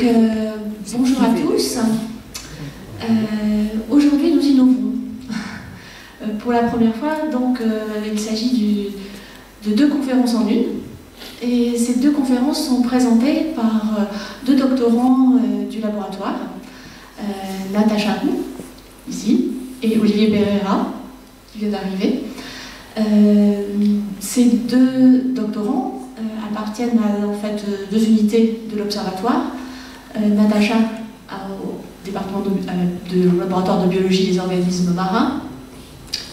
Bonjour à tous. Aujourd'hui, nous innovons. Pour la première fois, il s'agit de deux conférences en une. Et ces deux conférences sont présentées par deux doctorants du laboratoire, Natacha Hu, ici, et Olivier Pereira, qui vient d'arriver. Ces deux doctorants appartiennent à deux unités de l'Observatoire. Natacha au département de laboratoire de biologie des organismes marins,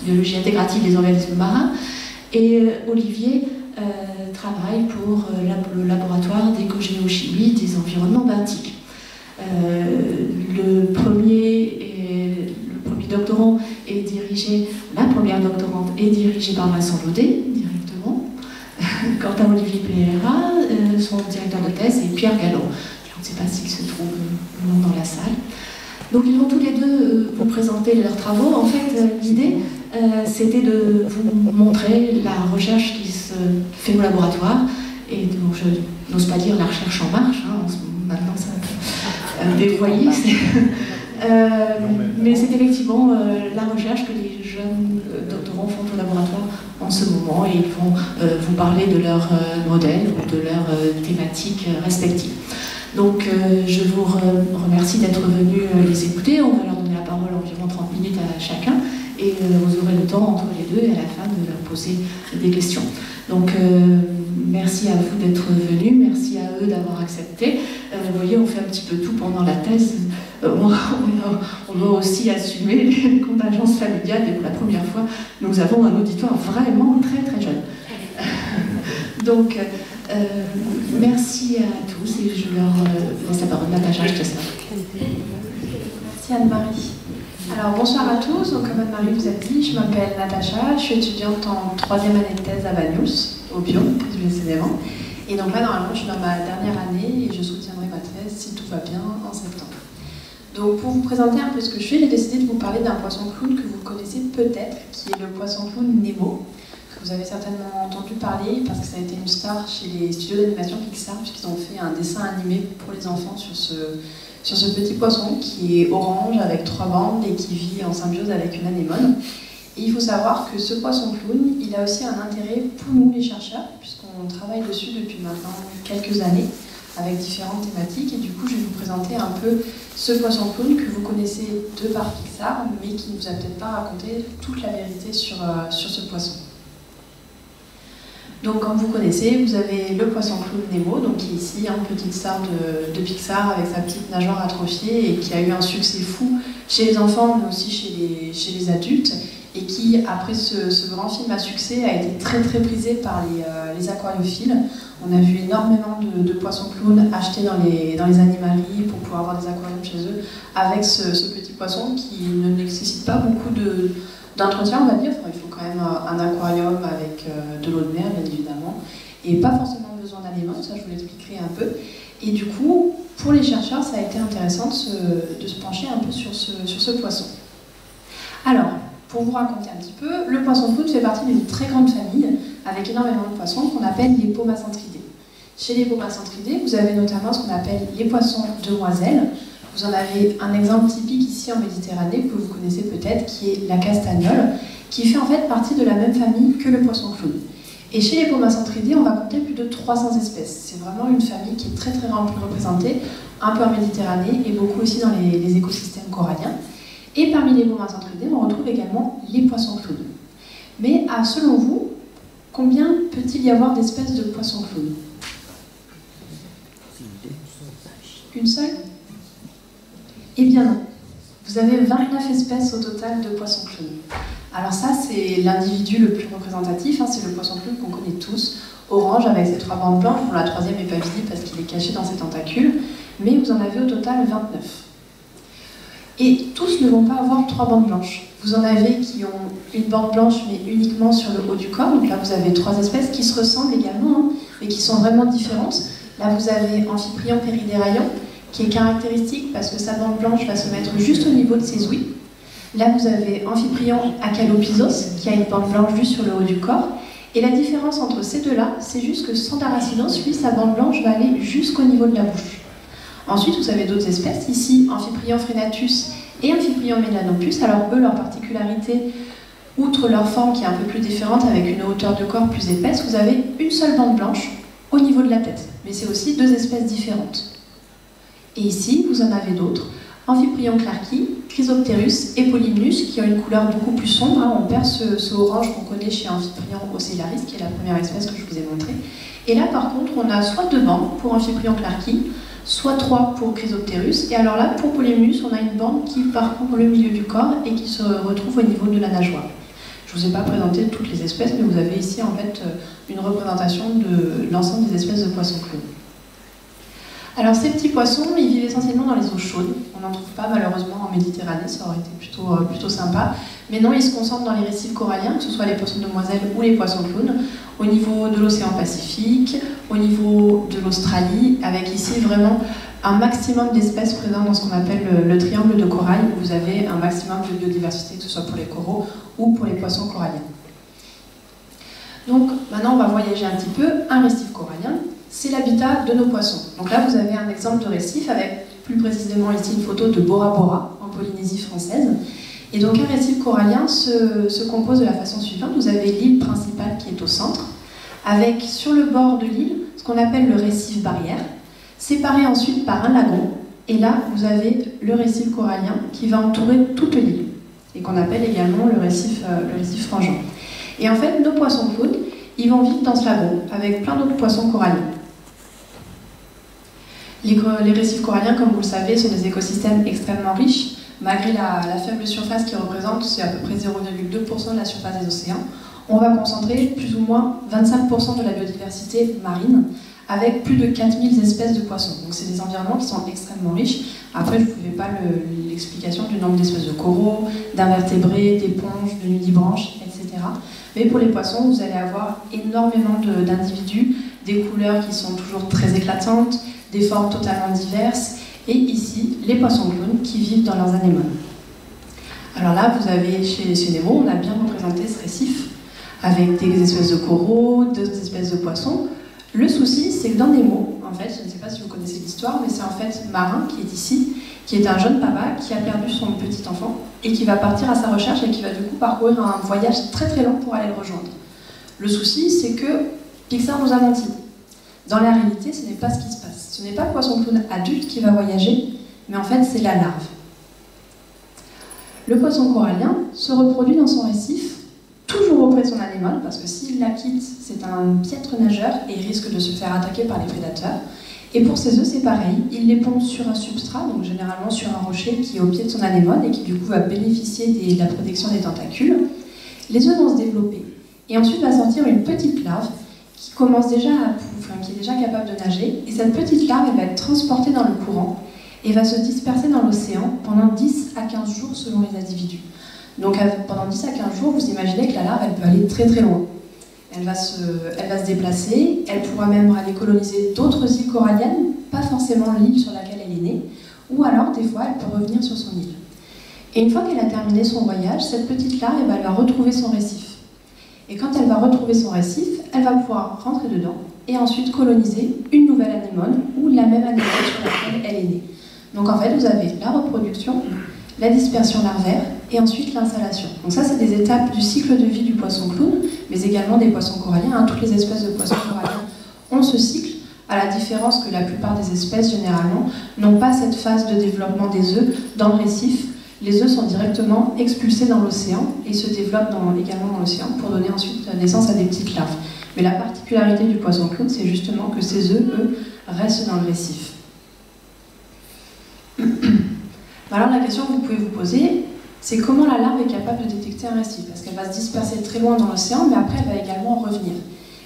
biologie intégrative des organismes marins, et Olivier travaille pour le laboratoire d'écogénochimie des environnements benthiques. Le premier doctorant est dirigé, la première doctorante est dirigée par Vincent Laudet, directement. Quant à Olivier Pereira, son directeur de thèse est Pierre Galland. Je ne sais pas s'il se trouve dans la salle. Donc ils vont tous les deux vous présenter leurs travaux. En fait, l'idée, c'était de vous montrer la recherche qui se fait au laboratoire. Et donc, je n'ose pas dire la recherche en marche, hein, maintenant ça dévoyé. Mais c'est effectivement la recherche que les jeunes doctorants font au laboratoire en ce moment, et ils vont vous parler de leurs modèles ou de leurs thématiques respectives. Donc je vous remercie d'être venus les écouter. On va leur donner la parole environ 30 minutes à chacun, et vous aurez le temps entre les deux et à la fin de leur poser des questions. Donc merci à vous d'être venus, merci à eux d'avoir accepté. Vous voyez, on fait un petit peu tout pendant la thèse. On doit aussi assumer les contingences familiales, et pour la première fois, nous avons un auditoire vraiment très très jeune. Donc, merci à tous, et je leur laisse la parole. Natacha, je te laisse. Merci Anne-Marie. Alors bonsoir à tous. Donc, comme Anne-Marie vous a dit, je m'appelle Natacha, je suis étudiante en 3e année de thèse à Banyuls, au Bio, précisément. Et donc là, normalement, je suis dans ma dernière année et je soutiendrai ma thèse, si tout va bien, en septembre. Donc pour vous présenter un peu ce que je fais, j'ai décidé de vous parler d'un poisson clown que vous connaissez peut-être, qui est le poisson clown Nemo. Vous avez certainement entendu parler parce que ça a été une star chez les studios d'animation Pixar, puisqu'ils ont fait un dessin animé pour les enfants sur ce petit poisson qui est orange avec 3 bandes et qui vit en symbiose avec une anémone. Et il faut savoir que ce poisson clown, il a aussi un intérêt pour nous les chercheurs, puisqu'on travaille dessus depuis maintenant quelques années avec différentes thématiques, et du coup je vais vous présenter un peu ce poisson clown que vous connaissez de par Pixar, mais qui ne vous a peut-être pas raconté toute la vérité sur ce poisson. Donc comme vous connaissez, vous avez le poisson clown Nemo, donc qui est ici, une petite star de Pixar avec sa petite nageoire atrophiée, et qui a eu un succès fou chez les enfants mais aussi chez les adultes, et qui, après ce grand film à succès, a été très très prisé par les aquariophiles. On a vu énormément de poissons clowns achetés dans les animaleries pour pouvoir avoir des aquariums chez eux, avec ce petit poisson qui ne nécessite pas beaucoup d'entretien, on va dire. Enfin, il faut quand même un aquarium avec de l'eau de mer, bien évidemment, et pas forcément besoin d'anémone, ça je vous l'expliquerai un peu. Et du coup, pour les chercheurs, ça a été intéressant de se pencher un peu sur ce poisson. Alors, pour vous raconter un petit peu, le poisson clown fait partie d'une très grande famille avec énormément de poissons qu'on appelle les Pomacentridés. Chez les Pomacentridés, vous avez notamment ce qu'on appelle les poissons demoiselles. Vous en avez un exemple typique ici en Méditerranée que vous connaissez peut-être, qui est la castagnole, qui fait en fait partie de la même famille que le poisson clown. Et chez les Pomacentridés, on va compter plus de 300 espèces. C'est vraiment une famille qui est très très représentée, un peu en Méditerranée et beaucoup aussi dans les écosystèmes coralliens. Et parmi les Pomacentridés, on retrouve également les poissons clowns. Mais selon vous, combien peut-il y avoir d'espèces de poissons clowns? Une seule? Eh bien non. Vous avez 29 espèces au total de poissons clowns. Alors ça, c'est l'individu le plus représentatif, hein, c'est le poisson clown qu'on connaît tous, orange avec ses 3 bandes blanches. Bon, la troisième n'est pas visible parce qu'il est caché dans ses tentacules, mais vous en avez au total 29. Et tous ne vont pas avoir 3 bandes blanches. Vous en avez qui ont une bande blanche, mais uniquement sur le haut du corps. Donc là, vous avez 3 espèces qui se ressemblent également, hein, mais qui sont vraiment différentes. Là, vous avez Amphiprion péridéraillon, qui est caractéristique parce que sa bande blanche va se mettre juste au niveau de ses ouïes. Là, vous avez Amphiprion acalopysos, qui a une bande blanche juste sur le haut du corps. Et la différence entre ces deux-là, c'est juste que Sandaracinos, lui, sa bande blanche va aller jusqu'au niveau de la bouche. Ensuite, vous avez d'autres espèces, ici Amphiprion frenatus et Amphiprion melanopus. Alors eux, leur particularité, outre leur forme qui est un peu plus différente avec une hauteur de corps plus épaisse, vous avez une seule bande blanche au niveau de la tête. Mais c'est aussi deux espèces différentes. Et ici, vous en avez d'autres, Amphiprion clarki, Chrysopterus et Polymnus, qui ont une couleur beaucoup plus sombre. On perd ce orange qu'on connaît chez Amphiprion ocellaris, qui est la première espèce que je vous ai montrée. Et là, par contre, on a soit 2 bandes pour Amphiprion clarki, soit 3 pour Chrysopterus. Et alors là, pour Polymnus, on a une bande qui parcourt le milieu du corps et qui se retrouve au niveau de la nageoire. Je ne vous ai pas présenté toutes les espèces, mais vous avez ici en fait une représentation de l'ensemble des espèces de poissons clowns. Alors ces petits poissons, ils vivent essentiellement dans les eaux chaudes. On n'en trouve pas malheureusement en Méditerranée, ça aurait été plutôt sympa. Mais non, ils se concentrent dans les récifs coralliens, que ce soit les poissons demoiselles ou les poissons clowns, au niveau de l'océan Pacifique, au niveau de l'Australie, avec ici vraiment un maximum d'espèces présentes dans ce qu'on appelle le triangle de corail, où vous avez un maximum de biodiversité, que ce soit pour les coraux ou pour les poissons coralliens. Donc maintenant, on va voyager un petit peu. Un récif corallien, c'est l'habitat de nos poissons. Donc là, vous avez un exemple de récif avec plus précisément ici une photo de Bora Bora en Polynésie française. Et donc un récif corallien se compose de la façon suivante. Vous avez l'île principale qui est au centre, avec sur le bord de l'île ce qu'on appelle le récif barrière, séparé ensuite par un lagon. Et là, vous avez le récif corallien qui va entourer toute l'île, et qu'on appelle également le récif frangeant. Et en fait, nos poissons clowns, ils vont vivre dans ce lagon, avec plein d'autres poissons coralliens. Les récifs coralliens, comme vous le savez, sont des écosystèmes extrêmement riches. Malgré la faible surface qu'ils représentent, c'est à peu près 0,2% de la surface des océans, on va concentrer plus ou moins 25% de la biodiversité marine, avec plus de 4000 espèces de poissons. Donc c'est des environnements qui sont extrêmement riches. Après, je ne pouvais pas l'explication du nombre d'espèces de coraux, d'invertébrés, d'éponges, de nudibranches, etc. Mais pour les poissons, vous allez avoir énormément d'individus, des couleurs qui sont toujours très éclatantes, des formes totalement diverses, et ici, les poissons clowns qui vivent dans leurs anémones. Alors là, vous avez chez Nemo, on a bien représenté ce récif, avec des espèces de coraux, d'autres espèces de poissons. Le souci, c'est que dans Nemo, en fait, je ne sais pas si vous connaissez l'histoire, mais c'est en fait Marin qui est ici, qui est un jeune papa qui a perdu son petit enfant et qui va partir à sa recherche et qui va du coup parcourir un voyage très très long pour aller le rejoindre. Le souci, c'est que Pixar nous a menti. Dans la réalité, ce n'est pas ce qui se passe. Ce n'est pas le poisson clown adulte qui va voyager, mais en fait, c'est la larve. Le poisson corallien se reproduit dans son récif, toujours auprès de son anémone, parce que s'il la quitte, c'est un piètre nageur et il risque de se faire attaquer par les prédateurs. Et pour ses œufs, c'est pareil, il les pond sur un substrat, donc généralement sur un rocher qui est au pied de son anémone et qui du coup va bénéficier de la protection des tentacules. Les œufs vont se développer et ensuite va sortir une petite larve qui commence déjà qui est déjà capable de nager, et cette petite larve elle va être transportée dans le courant et va se disperser dans l'océan pendant 10 à 15 jours selon les individus. Donc pendant 10 à 15 jours, vous imaginez que la larve elle peut aller très très loin. Elle va se déplacer, elle pourra même aller coloniser d'autres îles coralliennes, pas forcément l'île sur laquelle elle est née, ou alors des fois elle peut revenir sur son île. Et une fois qu'elle a terminé son voyage, cette petite larve elle va retrouver son récif. Et quand elle va retrouver son récif, elle va pouvoir rentrer dedans et ensuite coloniser une nouvelle anémone ou la même anémone sur laquelle elle est née. Donc en fait, vous avez la reproduction, la dispersion larvaire et ensuite l'installation. Donc ça, c'est des étapes du cycle de vie du poisson clown, mais également des poissons coralliens. Toutes les espèces de poissons coralliens ont ce cycle, à la différence que la plupart des espèces, généralement, n'ont pas cette phase de développement des œufs dans le récif. Les œufs sont directement expulsés dans l'océan et se développent également dans l'océan pour donner ensuite naissance à des petites larves. Mais la particularité du poisson clown, c'est justement que ces œufs, eux, restent dans le récif. Alors la question que vous pouvez vous poser, c'est comment la larve est capable de détecter un récif, parce qu'elle va se disperser très loin dans l'océan, mais après elle va également revenir.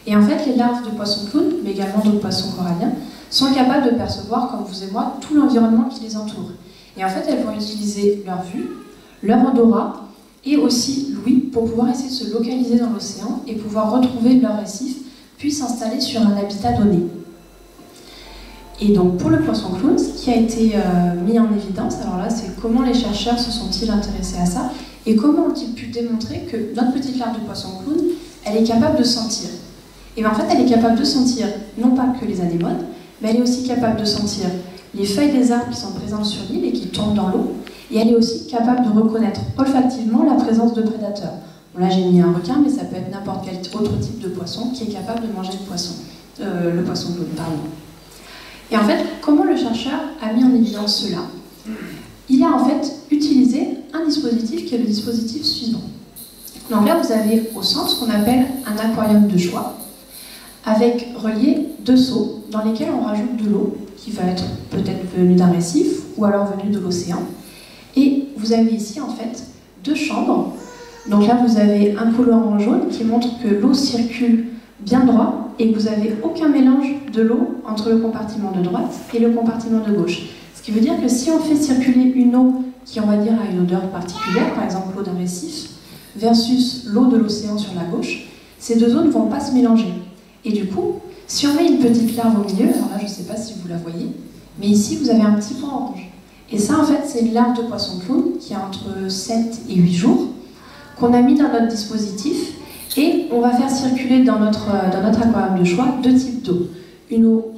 Et en fait, les larves de poissons clown, mais également d'autres poissons coralliens, sont capables de percevoir, comme vous et moi, tout l'environnement qui les entoure. Et en fait, elles vont utiliser leur vue, leur odorat et aussi l'ouïe pour pouvoir essayer de se localiser dans l'océan et pouvoir retrouver leur récif, puis s'installer sur un habitat donné. Et donc pour le poisson clown, ce qui a été mis en évidence, alors là, c'est comment les chercheurs se sont-ils intéressés à ça et comment ont-ils pu démontrer que notre petite larve de poisson clown, elle est capable de sentir. Et bien en fait, elle est capable de sentir non pas que les anémones, mais elle est aussi capable de sentir les feuilles des arbres qui sont présentes sur l'île et qui tombent dans l'eau. Et elle est aussi capable de reconnaître olfactivement la présence de prédateurs. Bon, là j'ai mis un requin, mais ça peut être n'importe quel autre type de poisson qui est capable de manger le poisson clown, pardon. Et en fait, comment le chercheur a mis en évidence cela? Il a en fait utilisé un dispositif qui est le dispositif suivant. Donc là, vous avez au centre ce qu'on appelle un aquarium de choix, avec reliés 2 seaux dans lesquels on rajoute de l'eau, qui va être peut-être venue d'un récif ou alors venue de l'océan. Et vous avez ici en fait 2 chambres. Donc là, vous avez un colorant en jaune qui montre que l'eau circule bien droit et que vous n'avez aucun mélange de l'eau entre le compartiment de droite et le compartiment de gauche. Ce qui veut dire que si on fait circuler une eau qui, on va dire, a une odeur particulière, par exemple l'eau d'un récif, versus l'eau de l'océan sur la gauche, ces 2 eaux ne vont pas se mélanger. Et du coup, si on met une petite larve au milieu, alors là je ne sais pas si vous la voyez, mais ici vous avez un petit point orange. Et ça en fait c'est une larve de poisson clown qui a entre 7 et 8 jours, qu'on a mis dans notre dispositif, et on va faire circuler dans notre aquarium de choix 2 types d'eau. Une eau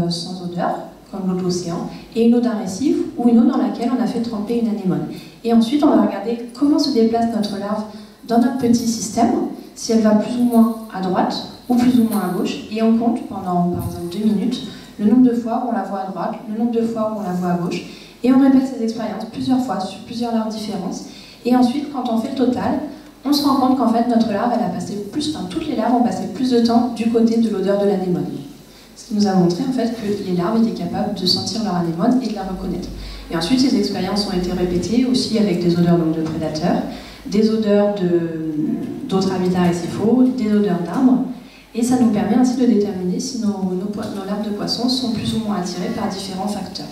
sans odeur, comme l'eau de l'océan, et une eau d'un récif, ou une eau dans laquelle on a fait tremper une anémone. Et ensuite on va regarder comment se déplace notre larve dans notre petit système, si elle va plus ou moins à droite, ou plus ou moins à gauche, et on compte pendant, par exemple, 2 minutes, le nombre de fois où on la voit à droite, le nombre de fois où on la voit à gauche, et on répète ces expériences plusieurs fois sur plusieurs larves différentes, et ensuite, quand on fait le total, on se rend compte qu'en fait, notre larve, elle a passé plus, enfin, toutes les larves ont passé plus de temps du côté de l'odeur de l'anémone. Ce qui nous a montré, en fait, que les larves étaient capables de sentir leur anémone et de la reconnaître. Et ensuite, ces expériences ont été répétées aussi avec des odeurs donc, de prédateurs, des odeurs d'autres habitats récifaux, des odeurs d'arbres, et ça nous permet ainsi de déterminer si nos larves de poissons sont plus ou moins attirées par différents facteurs.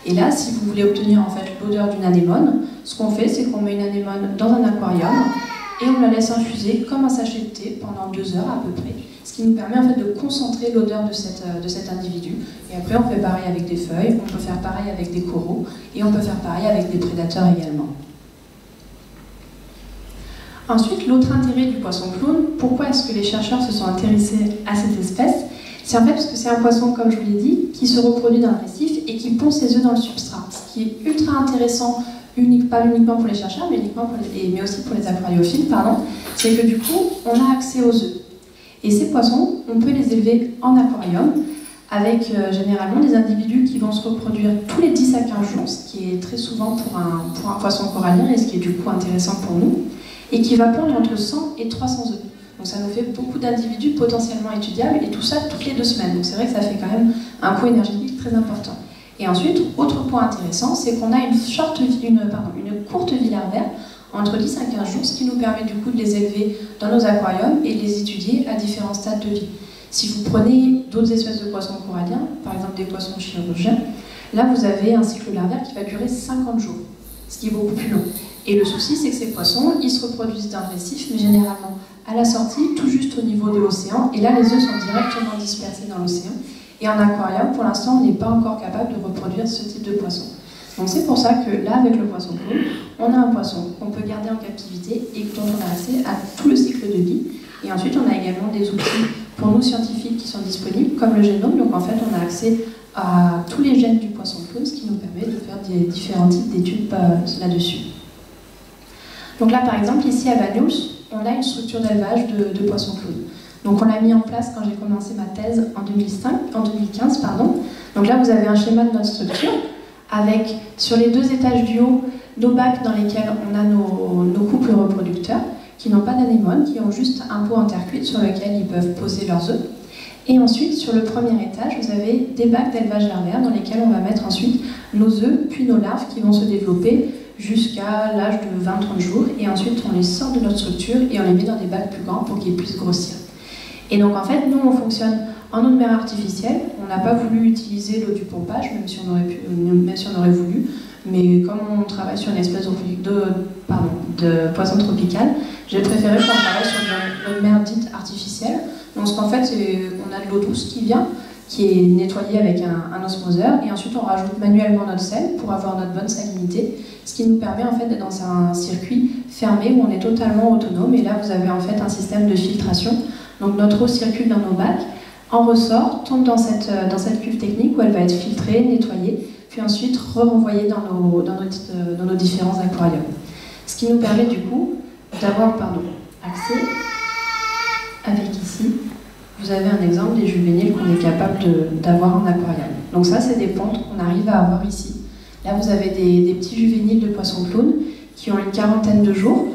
Et là, si vous voulez obtenir en fait l'odeur d'une anémone, ce qu'on fait, c'est qu'on met une anémone dans un aquarium et on la laisse infuser comme un sachet de thé pendant 2 heures à peu près, ce qui nous permet en fait de concentrer l'odeur de cet individu. Et après, on fait pareil avec des feuilles, on peut faire pareil avec des coraux et on peut faire pareil avec des prédateurs également. Ensuite, l'autre intérêt du poisson clown, pourquoi est-ce que les chercheurs se sont intéressés à cette espèce? C'est en fait parce que c'est un poisson, comme je vous l'ai dit, qui se reproduit dans le récif et qui pond ses œufs dans le substrat. Ce qui est ultra intéressant, pas uniquement pour les chercheurs, mais aussi pour les aquariophiles, c'est que du coup, on a accès aux œufs. Et ces poissons, on peut les élever en aquarium, avec généralement des individus qui vont se reproduire tous les 10 à 15 jours, ce qui est très souvent pour un poisson corallien et ce qui est du coup intéressant pour nous, et qui va pondre entre 100 et 300 œufs. Donc ça nous fait beaucoup d'individus potentiellement étudiables, et tout ça toutes les 2 semaines. Donc c'est vrai que ça fait quand même un coût énergétique très important. Et ensuite, autre point intéressant, c'est qu'on a une courte vie larvaire, entre 10 à 15 jours, ce qui nous permet du coup de les élever dans nos aquariums et de les étudier à différents stades de vie. Si vous prenez d'autres espèces de poissons coralliens, par exemple des poissons chirurgiens, là vous avez un cycle larvaire qui va durer 50 jours, ce qui est beaucoup plus long. Et le souci, c'est que ces poissons, ils se reproduisent dans le récif, mais généralement à la sortie, tout juste au niveau de l'océan, et là les œufs sont directement dispersés dans l'océan. Et en aquarium, pour l'instant, on n'est pas encore capable de reproduire ce type de poisson. Donc c'est pour ça que là, avec le poisson clown, on a un poisson qu'on peut garder en captivité et dont on a accès à tout le cycle de vie. Et ensuite, on a également des outils pour nous scientifiques qui sont disponibles, comme le génome. Donc en fait, on a accès à tous les gènes du poisson clown, ce qui nous permet de faire des différents types d'études là-dessus. Donc là, par exemple, ici à Banyuls, on a une structure d'élevage de poissons clown. Donc on l'a mis en place quand j'ai commencé ma thèse en 2015. Donc là, vous avez un schéma de notre structure, avec sur les 2 étages du haut, nos bacs dans lesquels on a nos couples reproducteurs, qui n'ont pas d'anémone, qui ont juste un pot en terre cuite sur lequel ils peuvent poser leurs œufs. Et ensuite, sur le premier étage, vous avez des bacs d'élevage larvaire dans lesquels on va mettre ensuite nos œufs, puis nos larves qui vont se développer jusqu'à l'âge de 20-30 jours. Et ensuite, on les sort de notre structure et on les met dans des bacs plus grands pour qu'ils puissent grossir. Et donc, en fait, nous, on fonctionne en eau de mer artificielle. On n'a pas voulu utiliser l'eau du pompage, même si on aurait voulu. Mais comme on travaille sur une espèce de poisson tropical, j'ai préféré qu'on travaille sur de l'eau de mer dite artificielle. Donc, ce qu'on fait, c'est qu'on a de l'eau douce qui vient, qui est nettoyée avec un osmoseur, et ensuite on rajoute manuellement notre sel pour avoir notre bonne salinité, ce qui nous permet en fait d'être dans un circuit fermé où on est totalement autonome. Et là, vous avez en fait un système de filtration. Donc notre eau circule dans nos bacs en ressort, tombe dans cette cuve technique où elle va être filtrée, nettoyée, puis ensuite renvoyée dans nos différents aquariums. Ce qui nous permet du coup d'avoir accès avec ici, vous avez un exemple des juvéniles qu'on est capable d'avoir en aquarium. Donc ça, c'est des pontes qu'on arrive à avoir ici. Là, vous avez des petits juvéniles de poissons clowns qui ont une quarantaine de jours,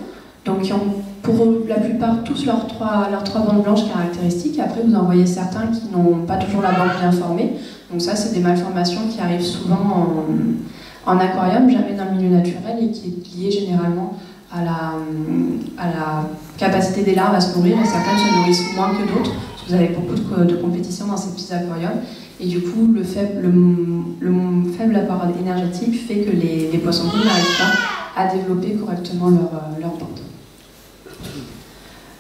donc qui ont pour la plupart tous leurs trois bandes blanches caractéristiques. Après, vous en voyez certains qui n'ont pas toujours la bande bien formée. Donc ça, c'est des malformations qui arrivent souvent en aquarium, jamais dans le milieu naturel, et qui est liée généralement à la capacité des larves à se nourrir, et certaines se nourrissent moins que d'autres, parce que vous avez beaucoup de compétition dans ces petits aquariums, et du coup le faible apport énergétique fait que les poissons clowns n'arrivent pas à développer correctement leur bande.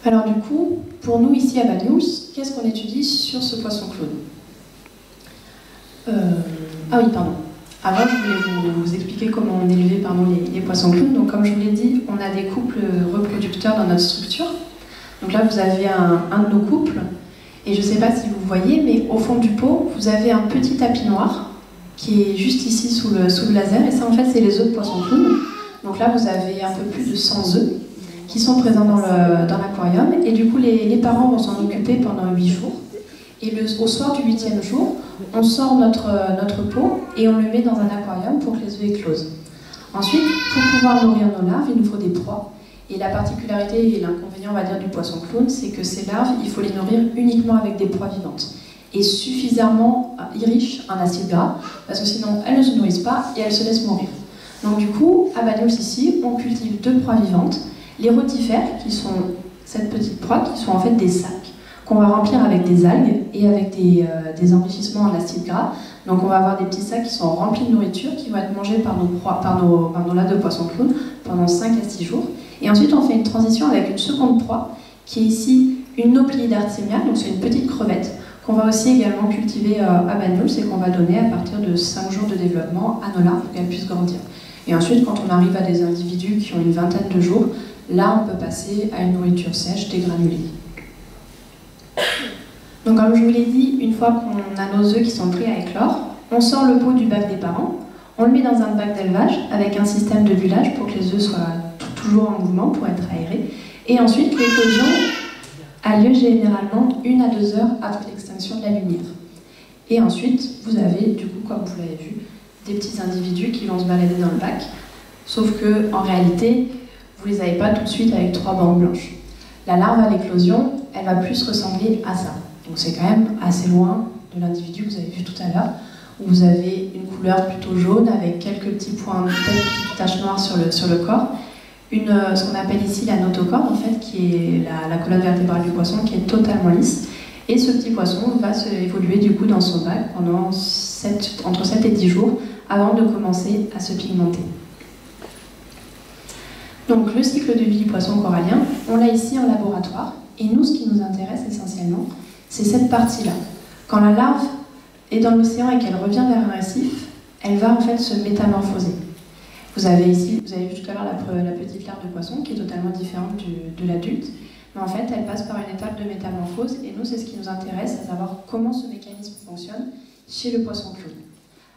Alors du coup, pour nous ici à Bad News, qu'est-ce qu'on étudie sur ce poisson clown? Ah oui, pardon. Avant, je voulais vous expliquer comment on élevait les poissons clowns. Donc, comme je vous l'ai dit, on a des couples reproducteurs dans notre structure. Donc là, vous avez un de nos couples. Et je ne sais pas si vous voyez, mais au fond du pot, vous avez un petit tapis noir qui est juste ici sous le laser. Et ça, en fait, c'est les œufs de poissons clowns. Donc là, vous avez un peu plus de 100 œufs qui sont présents dans l'aquarium. Et du coup, les parents vont s'en occuper pendant 8 jours. Et au soir du 8e jour, on sort notre pot et on le met dans un aquarium pour que les œufs éclosent. Ensuite, pour pouvoir nourrir nos larves, il nous faut des proies. Et la particularité et l'inconvénient, on va dire, du poisson clown, c'est que ces larves, il faut les nourrir uniquement avec des proies vivantes. Et suffisamment riches en acides gras, parce que sinon elles ne se nourrissent pas et elles se laissent mourir. Donc du coup, à Bad News ici, on cultive 2 proies vivantes, les rotifères, qui sont cette petite proie, qui sont en fait des sacs, qu'on va remplir avec des algues et avec des enrichissements en acides gras. Donc on va avoir des petits sacs qui sont remplis de nourriture, qui vont être mangés par nos lattes de poisson clown pendant 5 à 6 jours. Et ensuite on fait une transition avec une seconde proie, qui est ici une Naupliida artemia, donc c'est une petite crevette, qu'on va aussi également cultiver à Bad News et qu'on va donner à partir de 5 jours de développement à nos larves pour qu'elles puissent grandir. Et ensuite, quand on arrive à des individus qui ont une vingtaine de jours, là on peut passer à une nourriture sèche dégranulée. Donc comme je vous l'ai dit, une fois qu'on a nos œufs qui sont prêts à éclore, on sort le pot du bac des parents, on le met dans un bac d'élevage avec un système de bullage pour que les œufs soient toujours en mouvement pour être aérés. Et ensuite, l'éclosion a lieu généralement 1 à 2 heures après l'extinction de la lumière. Et ensuite, vous avez, du coup, comme vous l'avez vu, des petits individus qui vont se balader dans le bac, sauf que en réalité, vous ne les avez pas tout de suite avec 3 bandes blanches. La larve à l'éclosion, elle va plus ressembler à ça. Donc c'est quand même assez loin de l'individu que vous avez vu tout à l'heure, où vous avez une couleur plutôt jaune avec quelques petits points, petites taches noires sur le corps. Ce qu'on appelle ici la notochore, en fait, qui est la colonne vertébrale du poisson, qui est totalement lisse. Et ce petit poisson va se évoluer du coup dans son bac pendant entre 7 et 10 jours avant de commencer à se pigmenter. Donc le cycle de vie du poisson corallien, on l'a ici en laboratoire. Et nous, ce qui nous intéresse essentiellement, c'est cette partie-là. Quand la larve est dans l'océan et qu'elle revient vers un récif, elle va en fait se métamorphoser. Vous avez vu tout à l'heure la petite larve de poisson qui est totalement différente de l'adulte. Mais en fait, elle passe par une étape de métamorphose et nous, c'est ce qui nous intéresse, à savoir comment ce mécanisme fonctionne chez le poisson clown.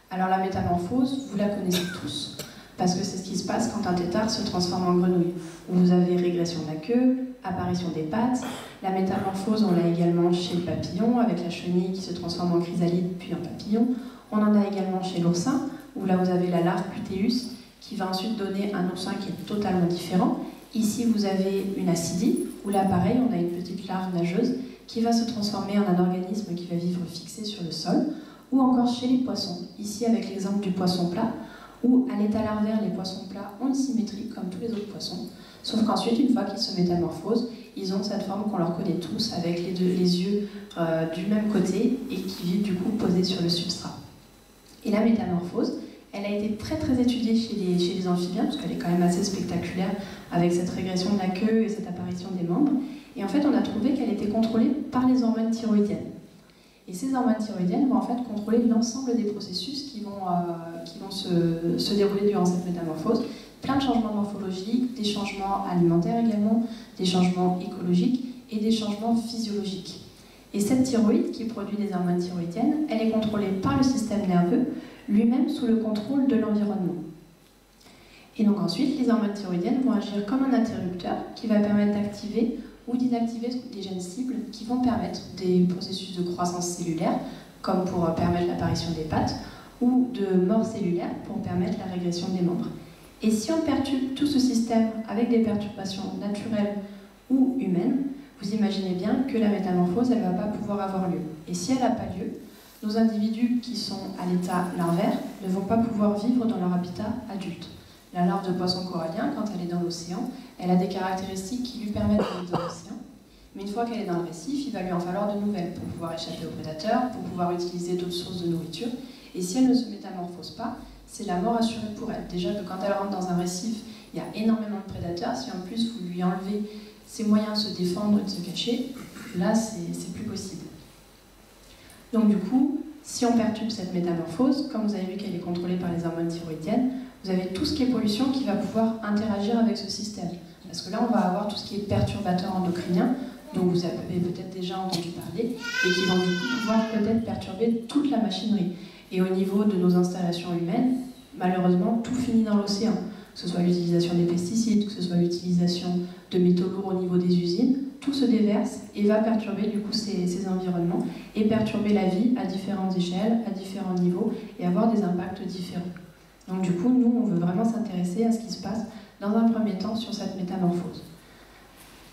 Alors la métamorphose, vous la connaissez tous, parce que c'est ce qui se passe quand un tétard se transforme en grenouille. Vous avez régression de la queue, apparition des pattes. La métamorphose, on l'a également chez le papillon, avec la chenille qui se transforme en chrysalide puis en papillon. On en a également chez l'oursin, où là vous avez la larve Puteus, qui va ensuite donner un oursin qui est totalement différent. Ici, vous avez une acidie, où là, pareil, on a une petite larve nageuse qui va se transformer en un organisme qui va vivre fixé sur le sol, ou encore chez les poissons. Ici, avec l'exemple du poisson plat, où à l'état larvaire, les poissons plats ont une symétrie comme tous les autres poissons, sauf qu'ensuite, une fois qu'ils se métamorphosent, ils ont cette forme qu'on leur connaît tous, avec les yeux du même côté et qui vivent du coup posés sur le substrat. Et la métamorphose, elle a été très très étudiée chez les amphibiens, parce qu'elle est quand même assez spectaculaire avec cette régression de la queue et cette apparition des membres. Et en fait, on a trouvé qu'elle était contrôlée par les hormones thyroïdiennes. Et ces hormones thyroïdiennes vont en fait contrôler l'ensemble des processus qui vont se dérouler durant cette métamorphose. Plein de changements morphologiques, des changements alimentaires également, des changements écologiques et des changements physiologiques. Et cette thyroïde, qui produit des hormones thyroïdiennes, elle est contrôlée par le système nerveux, lui-même sous le contrôle de l'environnement. Et donc ensuite, les hormones thyroïdiennes vont agir comme un interrupteur qui va permettre d'activer ou d'inactiver des gènes cibles qui vont permettre des processus de croissance cellulaire, comme pour permettre l'apparition des pattes, ou de mort cellulaire pour permettre la régression des membres. Et si on perturbe tout ce système avec des perturbations naturelles ou humaines, vous imaginez bien que la métamorphose, elle ne va pas pouvoir avoir lieu. Et si elle n'a pas lieu, nos individus qui sont à l'état larvaire ne vont pas pouvoir vivre dans leur habitat adulte. La larve de poisson corallien, quand elle est dans l'océan, elle a des caractéristiques qui lui permettent d'aller dans l'océan. Mais une fois qu'elle est dans le récif, il va lui en falloir de nouvelles pour pouvoir échapper aux prédateurs, pour pouvoir utiliser d'autres sources de nourriture. Et si elle ne se métamorphose pas, c'est la mort assurée pour elle. Déjà que quand elle rentre dans un récif, il y a énormément de prédateurs. Si en plus vous lui enlevez ses moyens de se défendre et de se cacher, là c'est plus possible. Donc du coup, si on perturbe cette métamorphose, comme vous avez vu qu'elle est contrôlée par les hormones thyroïdiennes, vous avez tout ce qui est pollution qui va pouvoir interagir avec ce système. Parce que là, on va avoir tout ce qui est perturbateur endocrinien, dont vous avez peut-être déjà entendu parler, et qui vont du coup pouvoir peut-être perturber toute la machinerie. Et au niveau de nos installations humaines, malheureusement, tout finit dans l'océan. Que ce soit l'utilisation des pesticides, que ce soit l'utilisation de métaux lourds au niveau des usines, tout se déverse et va perturber du coup ces environnements et perturber la vie à différentes échelles, à différents niveaux et avoir des impacts différents. Donc du coup, nous, on veut vraiment s'intéresser à ce qui se passe dans un premier temps sur cette métamorphose.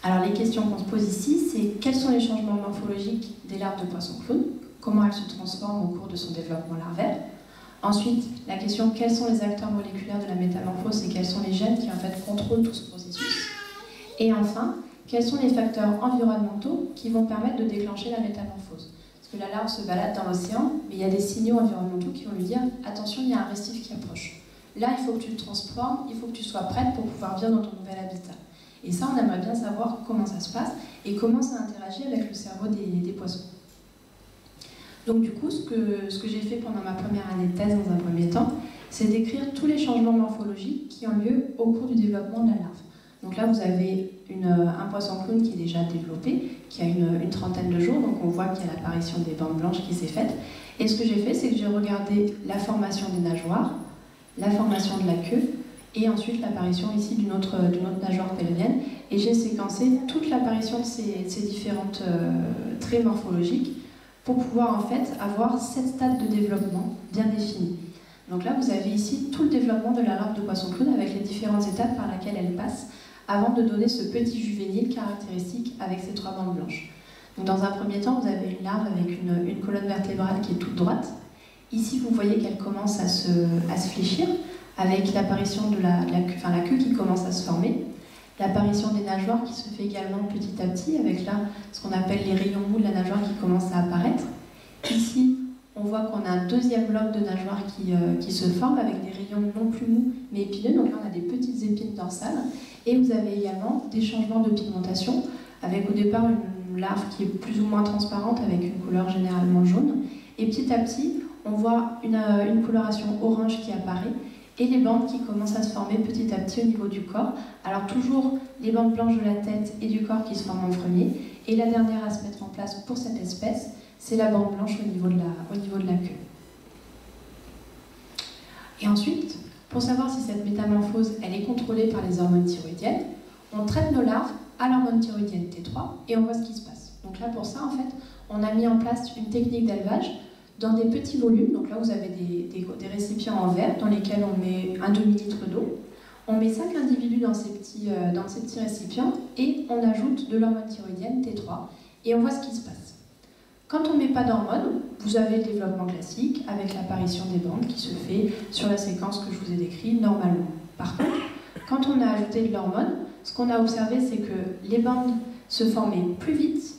Alors les questions qu'on se pose ici, c'est quels sont les changements morphologiques des larves de poisson-clown, comment elles se transforment au cours de son développement larvaire. Ensuite, la question quels sont les acteurs moléculaires de la métamorphose et quels sont les gènes qui en fait contrôlent tout ce processus. Et enfin, quels sont les facteurs environnementaux qui vont permettre de déclencher la métamorphose. Parce que la larve se balade dans l'océan, mais il y a des signaux environnementaux qui vont lui dire attention, il y a un récif qui approche. Là, il faut que tu te transformes, il faut que tu sois prête pour pouvoir vivre dans ton nouvel habitat. Et ça, on aimerait bien savoir comment ça se passe et comment ça interagit avec le cerveau des poissons. Donc du coup, ce que j'ai fait pendant ma première année de thèse dans un premier temps, c'est d'écrire tous les changements morphologiques qui ont lieu au cours du développement de la larve. Donc là, vous avez un poisson-clown qui est déjà développé, qui a une trentaine de jours, donc on voit qu'il y a l'apparition des bandes blanches qui s'est faite. Et ce que j'ai fait, c'est que j'ai regardé la formation des nageoires, la formation de la queue, et ensuite l'apparition ici d'une autre nageoire pélénienne, et j'ai séquencé toute l'apparition de ces différentes traits morphologiques pour pouvoir en fait avoir 7 stades de développement bien définis. Donc là, vous avez ici tout le développement de la larve de poisson-clown avec les différentes étapes par lesquelles elle passe avant de donner ce petit juvénile caractéristique avec ces 3 bandes blanches. Donc dans un premier temps, vous avez une larve avec une colonne vertébrale qui est toute droite. Ici, vous voyez qu'elle commence à se fléchir avec l'apparition de la queue qui commence à se former. L'apparition des nageoires qui se fait également petit à petit, avec là ce qu'on appelle les rayons mous de la nageoire qui commencent à apparaître. Ici, on voit qu'on a un deuxième bloc de nageoires qui se forme avec des rayons non plus mous mais épineux. Donc là, on a des petites épines dorsales. Et vous avez également des changements de pigmentation, avec au départ une larve qui est plus ou moins transparente, avec une couleur généralement jaune. Et petit à petit, on voit une coloration orange qui apparaît, et les bandes qui commencent à se former petit à petit au niveau du corps. Alors toujours les bandes blanches de la tête et du corps qui se forment en premier, et la dernière à se mettre en place pour cette espèce, c'est la bande blanche au niveau de la queue. Et ensuite, pour savoir si cette métamorphose elle est contrôlée par les hormones thyroïdiennes, on traite nos larves à l'hormone thyroïdienne T3 et on voit ce qui se passe. Donc là pour ça, en fait, on a mis en place une technique d'élevage dans des petits volumes. Donc là vous avez des récipients en verre dans lesquels on met un demi-litre d'eau. On met 5 individus dans ces petits récipients et on ajoute de l'hormone thyroïdienne T3 et on voit ce qui se passe. Quand on ne met pas d'hormones, vous avez le développement classique avec l'apparition des bandes qui se fait sur la séquence que je vous ai décrite normalement. Par contre, quand on a ajouté de l'hormone, ce qu'on a observé, c'est que les bandes se formaient plus vite,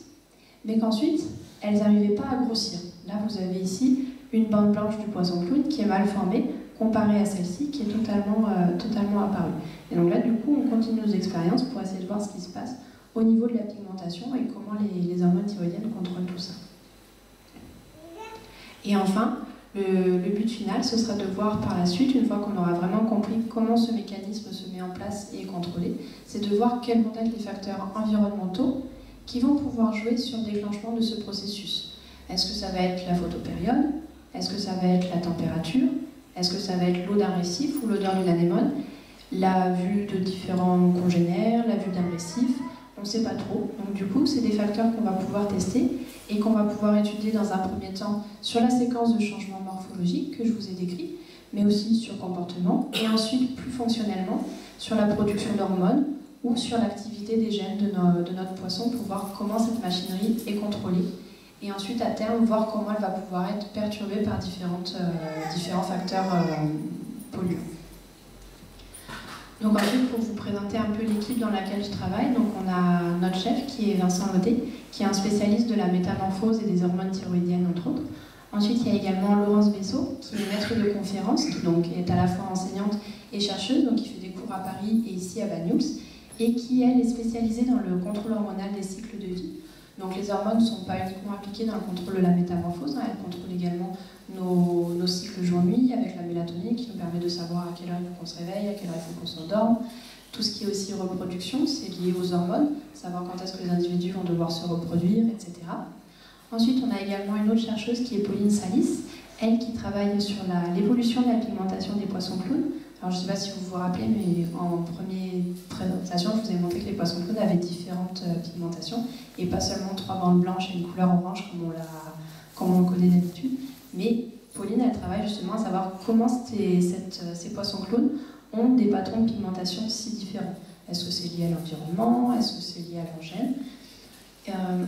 mais qu'ensuite, elles n'arrivaient pas à grossir. Là, vous avez ici une bande blanche du poisson-clown qui est mal formée, comparée à celle-ci qui est totalement apparue. Et donc là, du coup, on continue nos expériences pour essayer de voir ce qui se passe au niveau de la pigmentation et comment les hormones thyroïdiennes contrôlent tout ça. Et enfin, le but final, ce sera de voir par la suite, une fois qu'on aura vraiment compris comment ce mécanisme se met en place et est contrôlé, c'est de voir quels vont être les facteurs environnementaux qui vont pouvoir jouer sur le déclenchement de ce processus. Est-ce que ça va être la photopériode? Est-ce que ça va être la température? Est-ce que ça va être l'eau d'un récif ou l'odeur d'une anémone? La vue de différents congénères, la vue d'un récif, on ne sait pas trop. Donc du coup, c'est des facteurs qu'on va pouvoir tester et qu'on va pouvoir étudier dans un premier temps sur la séquence de changement morphologique que je vous ai décrit, mais aussi sur comportement, et ensuite plus fonctionnellement sur la production d'hormones ou sur l'activité des gènes de notre poisson pour voir comment cette machinerie est contrôlée. Et ensuite, à terme, voir comment elle va pouvoir être perturbée par différents facteurs polluants. Donc ensuite, pour vous présenter un peu l'équipe dans laquelle je travaille, donc on a notre chef qui est Vincent Laudet, qui est un spécialiste de la métamorphose et des hormones thyroïdiennes, entre autres. Ensuite, il y a également Laurence Bessot, qui est maître de conférence, qui donc est à la fois enseignante et chercheuse, donc qui fait des cours à Paris et ici à Banyuls, et qui, elle, est spécialisée dans le contrôle hormonal des cycles de vie. Donc les hormones ne sont pas uniquement impliquées dans le contrôle de la métamorphose, hein, elles contrôlent également nos cycles jour-nuit avec la mélatonine qui nous permet de savoir à quelle heure il faut qu'on se réveille, à quelle heure il faut qu'on s'endorme. Tout ce qui est aussi reproduction, c'est lié aux hormones, savoir quand est-ce que les individus vont devoir se reproduire, etc. Ensuite, on a également une autre chercheuse qui est Pauline Salis, elle qui travaille sur l'évolution de la pigmentation des poissons clowns. Alors je ne sais pas si vous vous rappelez, mais en première présentation, je vous ai montré que les poissons clowns avaient différentes pigmentations, et pas seulement 3 bandes blanches et une couleur orange comme on le connaît d'habitude. Mais Pauline, elle travaille justement à savoir comment ces poissons clowns ont des patrons de pigmentation si différents. Est-ce que c'est lié à l'environnement? Est-ce que c'est lié à leur gène?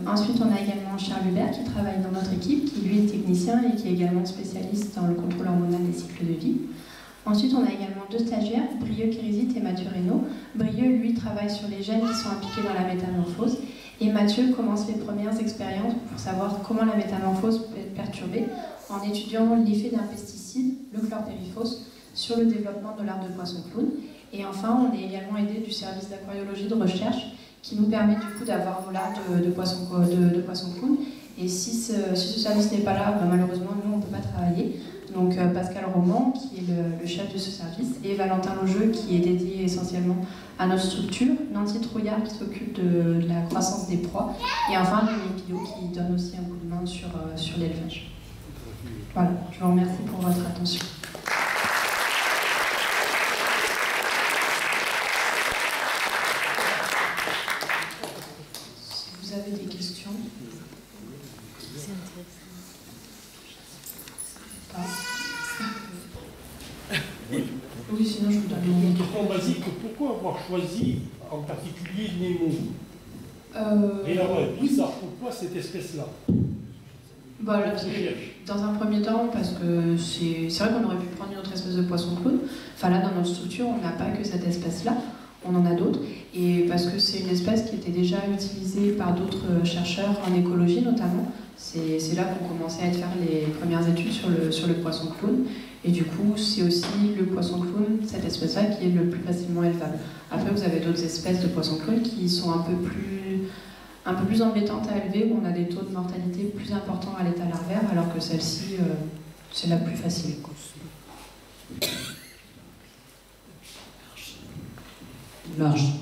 Ensuite, on a également Charles Hubert qui travaille dans notre équipe, qui lui est technicien et qui est également spécialiste dans le contrôle hormonal des cycles de vie. Ensuite, on a également 2 stagiaires, Brieux Kérizit et Mathieu Reynaud. Brieux, lui, travaille sur les gènes qui sont impliqués dans la métamorphose. Et Mathieu commence les premières expériences pour savoir comment la métamorphose peut être perturbée en étudiant l'effet d'un pesticide, le chlorpériphos, sur le développement de l'art de poisson clown. Et enfin, on est également aidé du service d'aquariologie de recherche qui nous permet du coup d'avoir nos lards de poisson clown. Et si ce service n'est pas là, ben, malheureusement, nous, on ne peut pas travailler. Donc Pascal Roman, qui est le chef de ce service, et Valentin Logeux, qui est dédié essentiellement à notre structure, Nancy Trouillard, qui s'occupe de la croissance des proies, et enfin Denis Pillot, qui donne aussi un coup de main sur l'élevage. Voilà, je vous remercie pour votre attention. Si vous avez des questions. C'est intéressant. Oui, sinon je vous donne une question basique. Pourquoi avoir choisi en particulier Nemo? Et alors, oui. Ça, pourquoi cette espèce-là? Bah, là, dans un premier temps, parce que c'est vrai qu'on aurait pu prendre une autre espèce de poisson clown. Enfin là, dans notre structure, on n'a pas que cette espèce-là, on en a d'autres. Et parce que c'est une espèce qui était déjà utilisée par d'autres chercheurs en écologie notamment. C'est là qu'on commençait à faire les premières études sur le poisson clown. Et du coup, c'est aussi le poisson clown, cette espèce-là, qui est le plus facilement élevable. Après, vous avez d'autres espèces de poissons clown qui sont un peu plus embêtantes à élever, où on a des taux de mortalité plus importants à l'état larvaire, alors que celle-ci, c'est la plus facile. Large.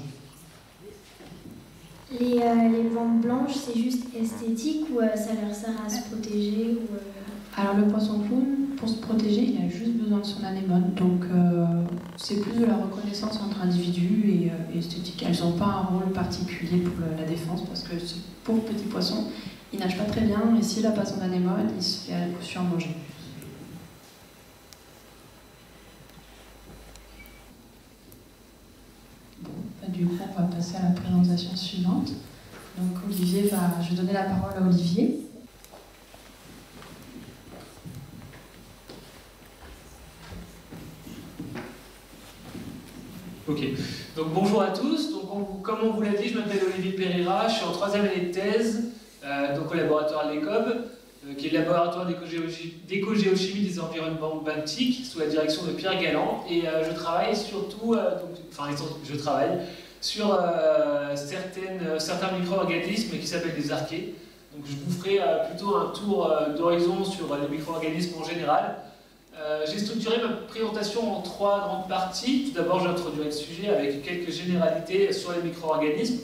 Les bandes blanches, c'est juste esthétique ou ça leur sert à se protéger ou, Alors le poisson clown, pour se protéger, il a juste besoin de son anémone. Donc c'est plus de la reconnaissance entre individus et esthétique. Elles n'ont pas un rôle particulier pour la défense parce que ce pauvre petit poisson, il nage pas très bien et s'il n'a pas son anémone, il se fait à coup sûr manger. Bon, bah, du coup, on va passer à la présentation suivante. Donc Olivier je vais donner la parole à Olivier. Ok, donc bonjour à tous. Donc, comme on vous l'a dit, je m'appelle Olivier Pereira, je suis en 3e année de thèse, donc au laboratoire de l'ECOB, qui est le laboratoire d'éco-géochimie des environnements benthiques, sous la direction de Pierre Galland, et je travaille surtout, je travaille sur certains micro-organismes qui s'appellent des archées. Donc je vous ferai plutôt un tour d'horizon sur les micro-organismes en général. J'ai structuré ma présentation en 3 grandes parties. Tout d'abord, j'introduirai le sujet avec quelques généralités sur les micro-organismes.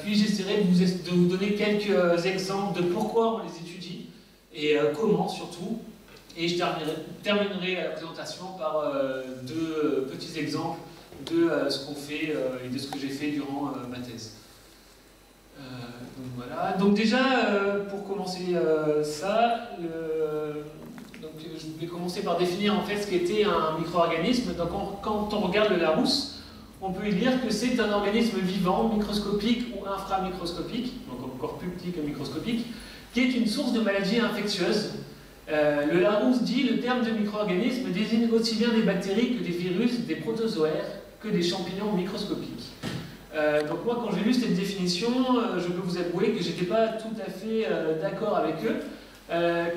puis j'essaierai de vous donner quelques exemples de pourquoi on les étudie, et comment surtout. Et je terminerai la présentation par deux petits exemples de ce qu'on fait et de ce que j'ai fait durant ma thèse. Donc voilà. Donc déjà, pour commencer ça, donc, je vais commencer par définir en fait ce qu'était un micro-organisme. Donc quand on regarde le Larousse, on peut y dire que c'est un organisme vivant, microscopique ou inframicroscopique, donc encore plus petit que microscopique, qui est une source de maladies infectieuses. Le Larousse dit le terme de micro-organisme désigne aussi bien des bactéries que des virus, des protozoaires, que des champignons microscopiques. Donc moi, quand j'ai lu cette définition, je peux vous avouer que j'étais pas tout à fait d'accord avec eux,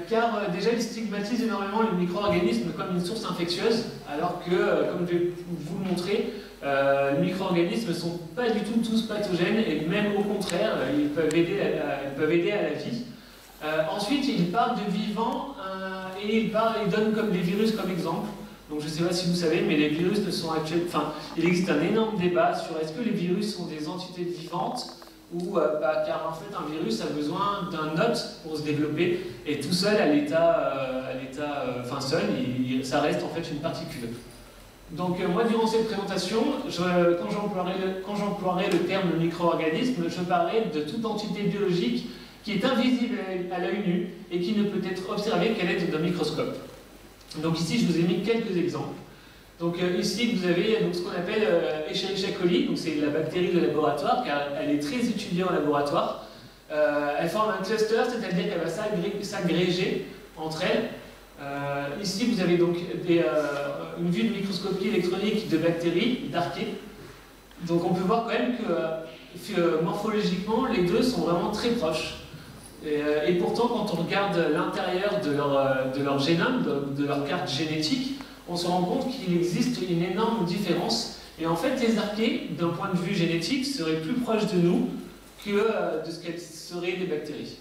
car déjà ils stigmatisent énormément le micro-organisme comme une source infectieuse, alors que, comme je vais vous le montrer, les micro-organismes ne sont pas du tout tous pathogènes, et même au contraire, ils peuvent aider à la vie. Ensuite, ils parlent de vivants, et ils donnent comme les virus comme exemple. Donc je ne sais pas si vous savez, mais les virus ne sont actuellement... Enfin, il existe un énorme débat sur est-ce que les virus sont des entités vivantes ou pas, car en fait un virus a besoin d'un hôte pour se développer, et tout seul à l'état seul, ça reste en fait une particule. Donc moi, durant cette présentation, quand j'emploierai le terme micro-organisme, je parlerai de toute entité biologique qui est invisible à l'œil nu et qui ne peut être observée qu'à l'aide d'un microscope. Donc ici, je vous ai mis quelques exemples. Donc ici, vous avez ce qu'on appelle Escherichia coli, donc c'est la bactérie de laboratoire, car elle est très étudiée en laboratoire. Elle forme un cluster, c'est-à-dire qu'elle va s'agréger entre elles. Ici, vous avez donc une vue de microscopie électronique de bactéries, d'archées. Donc on peut voir quand même que morphologiquement, les deux sont vraiment très proches. Et pourtant, quand on regarde l'intérieur de leur génome, de leur carte génétique, on se rend compte qu'il existe une énorme différence. Et en fait, les archées, d'un point de vue génétique, seraient plus proches de nous que de ce qu'elles seraient des bactéries.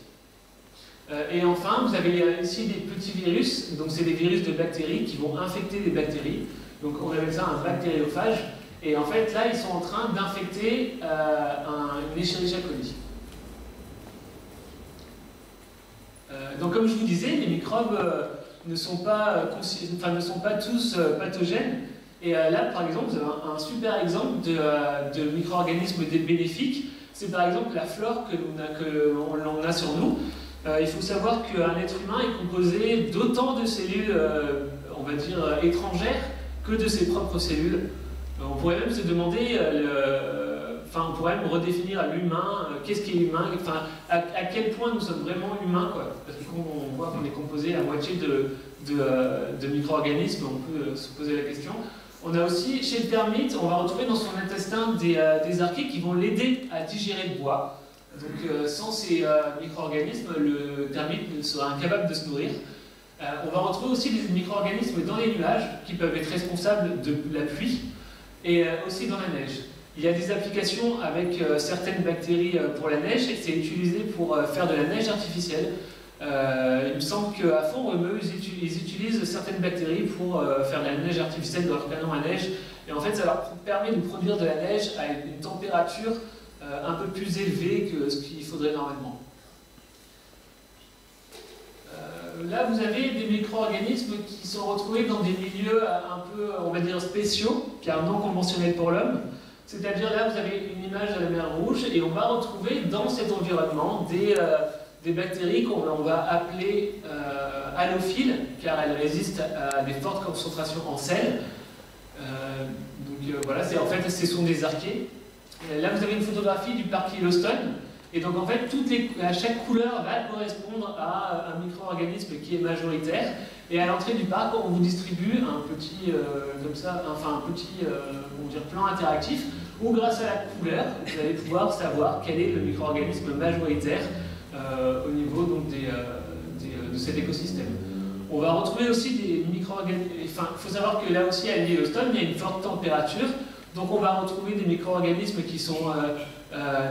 Et enfin, vous avez ici des petits virus, donc c'est des virus de bactéries qui vont infecter des bactéries. Donc on appelle ça un bactériophage. Et en fait, là, ils sont en train d'infecter une Escherichia coli. Donc comme je vous disais, les microbes ne sont pas tous pathogènes. Et là, par exemple, vous avez un super exemple de micro-organisme bénéfique. C'est par exemple la flore que l'on a sur nous. Il faut savoir qu'un être humain est composé d'autant de cellules, on va dire, étrangères que de ses propres cellules. On pourrait même se demander, on pourrait même redéfinir à l'humain, qu'est-ce qui est humain, à quel point nous sommes vraiment humains, quoi. Parce qu'on voit qu'on est composé à moitié de micro-organismes, on peut se poser la question. On a aussi, chez le termite, on va retrouver dans son intestin des archées qui vont l'aider à digérer le bois. Donc sans ces micro-organismes, le termite serait incapable de se nourrir. On va retrouver aussi des micro-organismes dans les nuages qui peuvent être responsables de la pluie et aussi dans la neige. Il y a des applications avec certaines bactéries pour la neige, et c'est utilisé pour faire de la neige artificielle. Il me semble qu'à Font-Romeu, ils utilisent certaines bactéries pour faire de la neige artificielle dans leur canon à neige. Et en fait, ça leur permet de produire de la neige à une température un peu plus élevée que ce qu'il faudrait normalement. Là, vous avez des micro-organismes qui sont retrouvés dans des milieux un peu, on va dire, spéciaux, car non conventionnels pour l'homme. C'est-à-dire là, vous avez une image de la mer Rouge, et on va retrouver dans cet environnement des bactéries qu'on va appeler halophiles, car elles résistent à des fortes concentrations en sel. Voilà, en fait, ce sont des archées. Là, vous avez une photographie du parc Yellowstone. Et donc, en fait, chaque couleur va correspondre à un micro-organisme qui est majoritaire. Et à l'entrée du parc, on vous distribue un petit, plan interactif où, grâce à la couleur, vous allez pouvoir savoir quel est le micro-organisme majoritaire au niveau donc, de cet écosystème. On va retrouver aussi des micro-organismes. Il faut savoir que là aussi, à Yellowstone, il y a une forte température. Donc on va retrouver des micro-organismes qui sont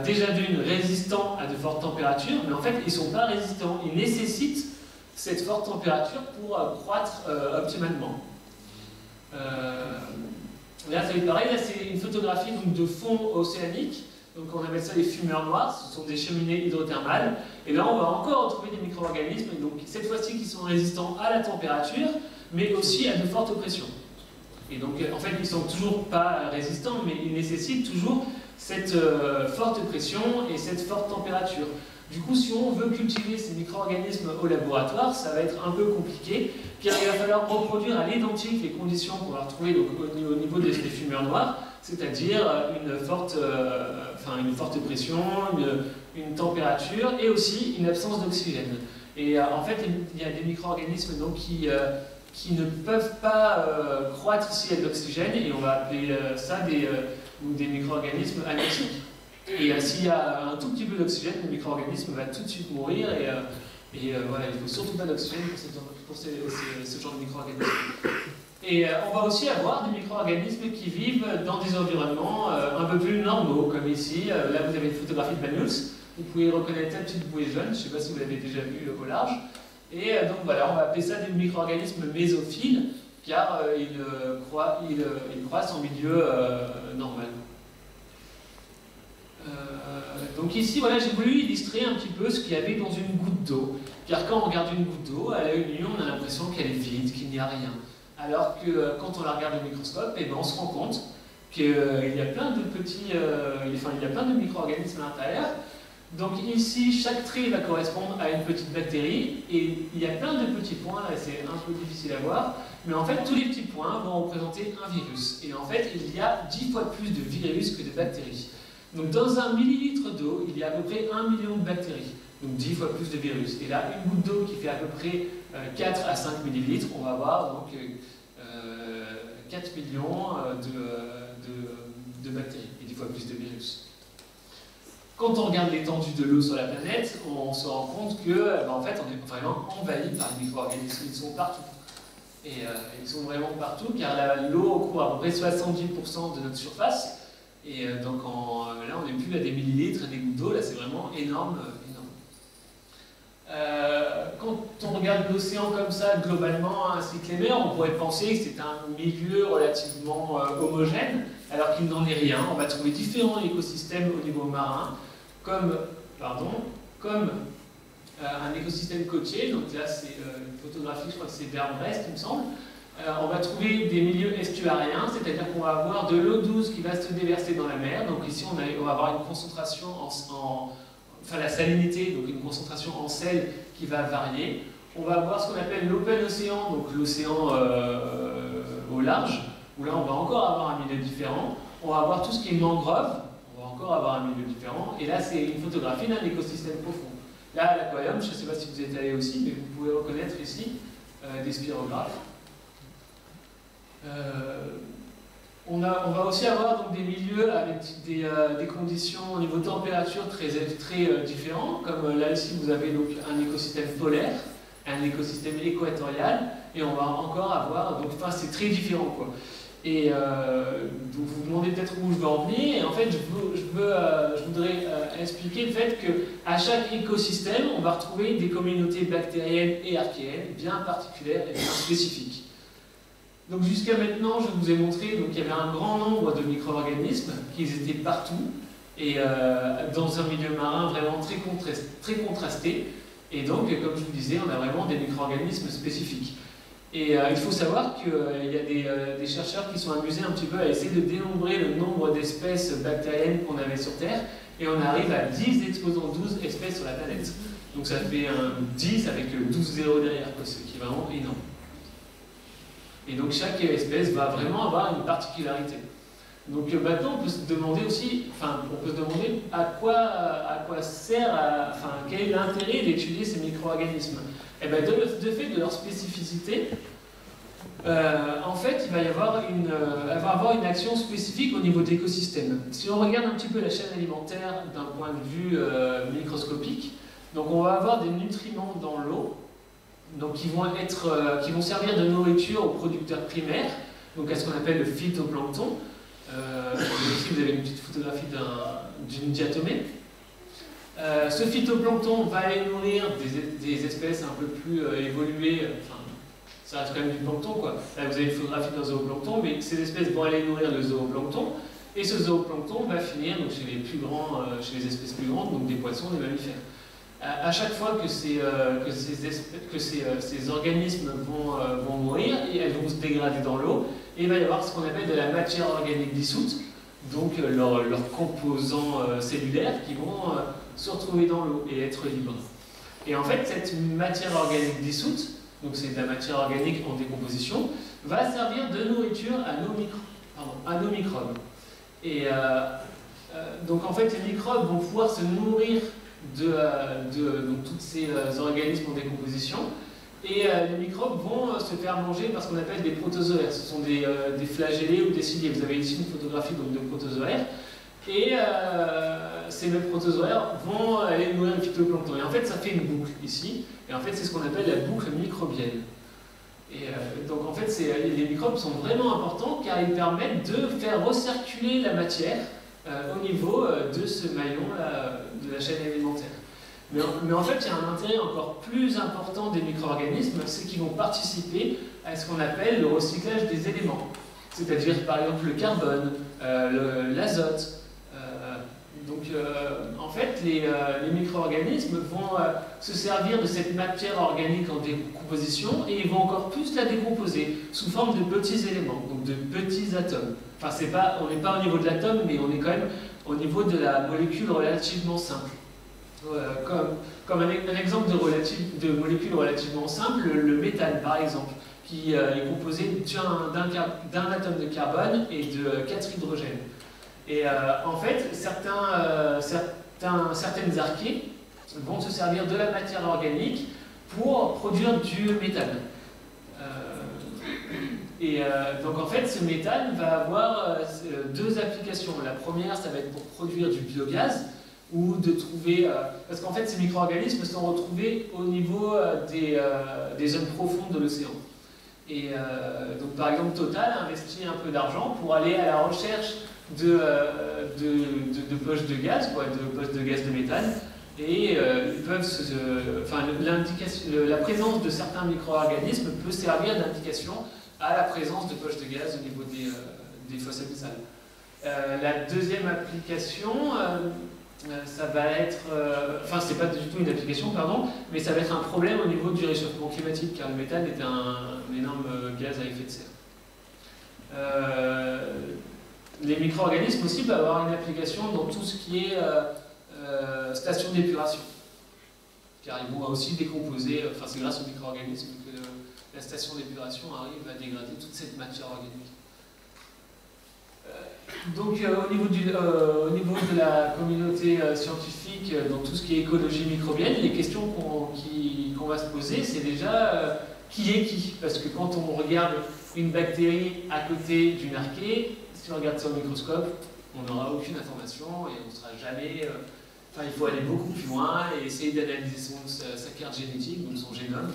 déjà d'une résistants à de fortes températures, mais en fait ils ne sont pas résistants, ils nécessitent cette forte température pour croître optimalement. Là c'est pareil, là c'est une photographie donc, de fond océanique. Donc on appelle ça les fumeurs noirs, ce sont des cheminées hydrothermales. Et là on va encore retrouver des micro-organismes, donc cette fois-ci qui sont résistants à la température, mais aussi à de fortes pressions. Et donc en fait ils ne sont toujours pas résistants, mais ils nécessitent toujours cette forte pression et cette forte température. Du coup, si on veut cultiver ces micro-organismes au laboratoire, ça va être un peu compliqué, car il va falloir reproduire à l'identique les conditions qu'on va retrouver donc, au niveau des fumeurs noirs, c'est-à-dire une forte pression, une température et aussi une absence d'oxygène. Et en fait, il y a des micro-organismes donc, qui ne peuvent pas croître s'il y a de l'oxygène, et on va appeler ça des micro-organismes anoxiques. Et s'il y a un tout petit peu d'oxygène, le micro-organisme va tout de suite mourir, et voilà, il ne faut surtout pas d'oxygène pour ce genre de micro-organismes. Et on va aussi avoir des micro-organismes qui vivent dans des environnements un peu plus normaux, comme ici. Là, vous avez une photographie de Banyuls. Vous pouvez reconnaître la petite bouée jaune, je ne sais pas si vous l'avez déjà vue au large. Et donc voilà, on va appeler ça des micro-organismes mésophiles, car ils croissent en milieu normal. Donc ici, voilà, j'ai voulu illustrer un petit peu ce qu'il y avait dans une goutte d'eau. Car quand on regarde une goutte d'eau, à l'œil nu, on a l'impression qu'elle est vide, qu'il n'y a rien. Alors que quand on la regarde au microscope, eh ben, on se rend compte qu'il y a plein de petits, il y a plein de micro-organismes à l'intérieur. Donc ici, chaque trait va correspondre à une petite bactérie, et il y a plein de petits points, là c'est un peu difficile à voir, mais en fait tous les petits points vont représenter un virus. Et en fait, il y a 10 fois plus de virus que de bactéries. Donc dans un millilitre d'eau, il y a à peu près 1 million de bactéries, donc 10 fois plus de virus. Et là, une goutte d'eau qui fait à peu près 4 à 5 millilitres, on va avoir donc 4 millions de bactéries, et 10 fois plus de virus. Quand on regarde l'étendue de l'eau sur la planète, on se rend compte que, en fait, on est vraiment envahi par les micro-organismes. Ils sont partout. Et ils sont vraiment partout, car l'eau couvre à peu près 70% de notre surface. Et donc là, on n'est plus à des millilitres, des gouttes d'eau. Là, c'est vraiment énorme. Quand on regarde l'océan comme ça, globalement, ainsi que les mers, on pourrait penser que c'est un milieu relativement homogène, alors qu'il n'en est rien. On va trouver différents écosystèmes au niveau marin, comme un écosystème côtier. Donc là, c'est une photographie, je crois que c'est vers Brest, il me semble. On va trouver des milieux estuariens, c'est-à-dire qu'on va avoir de l'eau douce qui va se déverser dans la mer. Donc ici, on va avoir une concentration enfin la salinité, donc une concentration en sel qui va varier. On va avoir ce qu'on appelle l'open océan, donc l'océan au large, où là on va encore avoir un milieu différent. On va avoir tout ce qui est mangrove, on va encore avoir un milieu différent. Et là c'est une photographie d'un écosystème profond. Là à l'aquarium, je ne sais pas si vous êtes allé aussi, mais vous pouvez reconnaître ici des spirographes. On va aussi avoir donc, des milieux avec des conditions au niveau de température très différents, comme là ici vous avez donc un écosystème polaire, un écosystème équatorial, et on va encore avoir, donc enfin c'est très différent quoi. Et donc vous vous demandez peut-être où je veux en venir, et en fait je voudrais expliquer le fait qu'à chaque écosystème on va retrouver des communautés bactériennes et archéennes bien particulières et bien spécifiques. Donc jusqu'à maintenant, je vous ai montré qu'il y avait un grand nombre de micro-organismes qui étaient partout et dans un milieu marin vraiment très contrasté. Et donc, comme je vous disais, on a vraiment des micro-organismes spécifiques. Et il faut savoir qu'il y a des chercheurs qui sont amusés un petit peu à essayer de dénombrer le nombre d'espèces bactériennes qu'on avait sur Terre, et on arrive à 10 exposant 12 espèces sur la planète. Donc ça fait un 10 avec 12 zéros derrière, ce qui est vraiment énorme. Et donc chaque espèce va vraiment avoir une particularité. Donc maintenant on peut se demander aussi, à quoi sert, quel est l'intérêt d'étudier ces micro-organismes. Et bien de fait de leur spécificité, en fait il va y avoir elle va avoir une action spécifique au niveau de l'écosystème. Si on regarde un petit peu la chaîne alimentaire d'un point de vue microscopique, donc on va avoir des nutriments dans l'eau, donc qui vont servir de nourriture aux producteurs primaires, donc à ce qu'on appelle le phytoplancton. Ici vous avez une petite photographie d'une diatomée. Ce phytoplancton va aller nourrir des espèces un peu plus évoluées, enfin ça reste quand même du plancton quoi. Là vous avez une photographie d'un zooplancton, mais ces espèces vont aller nourrir le zooplancton, Et ce zooplancton va finir donc, chez les plus grands, chez les espèces plus grandes, donc des poissons, des mammifères. À chaque fois que ces organismes vont mourir, et elles vont se dégrader dans l'eau, et il va y avoir ce qu'on appelle de la matière organique dissoute, donc leurs composants cellulaires qui vont se retrouver dans l'eau et être libres. Et en fait, cette matière organique dissoute, donc c'est de la matière organique en décomposition, va servir de nourriture à nos microbes. Et donc en fait, les microbes vont pouvoir se nourrir donc, tous ces organismes en décomposition, et les microbes vont se faire manger par ce qu'on appelle des protozoaires. Ce sont des flagellés ou des ciliés. Vous avez ici une photographie donc, de protozoaires, et ces mêmes protozoaires vont aller nourrir le phytoplancton. Et en fait, ça fait une boucle ici, et en fait, c'est ce qu'on appelle la boucle microbienne. Et donc en fait, les microbes sont vraiment importants car ils permettent de faire recirculer la matière au niveau de ce maillon de la chaîne alimentaire. Mais en fait, il y a un intérêt encore plus important des micro-organismes, c'est qu'ils vont participer à ce qu'on appelle le recyclage des éléments. C'est-à-dire par exemple le carbone, l'azote. Donc en fait, les micro-organismes vont se servir de cette matière organique en décomposition et ils vont encore plus la décomposer sous forme de petits éléments, donc de petits atomes. Enfin, on n'est pas au niveau de l'atome, mais on est quand même au niveau de la molécule relativement simple. Comme un exemple de molécule relativement simple, le méthane par exemple, qui est composé d'un atome de carbone et de 4 hydrogènes. Et en fait, certaines archées vont se servir de la matière organique pour produire du méthane. Donc en fait, ce méthane va avoir deux applications. La première, ça va être pour produire du biogaz, ou de trouver... parce qu'en fait, ces micro-organismes sont retrouvés au niveau des zones profondes de l'océan. Et donc par exemple, Total investit un peu d'argent pour aller à la recherche de poches de gaz, de poches de gaz de méthane, et ils peuvent la présence de certains micro-organismes peut servir d'indication à la présence de poches de gaz au niveau des fosses abyssales. La deuxième application, ça va être, enfin c'est pas du tout une application, pardon, mais ça va être un problème au niveau du réchauffement climatique, car le méthane est un énorme gaz à effet de serre. Les micro-organismes aussi peuvent avoir une application dans tout ce qui est station d'épuration, car ils vont aussi décomposer, enfin c'est grâce aux micro-organismes que la station d'épuration arrive à dégrader toute cette matière organique. Donc au niveau de la communauté scientifique, dans tout ce qui est écologie microbienne, les questions qu'on va se poser, c'est déjà qui est qui? Parce que quand on regarde une bactérie à côté d'une archée, si on regarde ça au microscope, on n'aura aucune information et on ne sera jamais... Enfin, il faut aller beaucoup plus loin et essayer d'analyser sa carte génétique, donc son génome,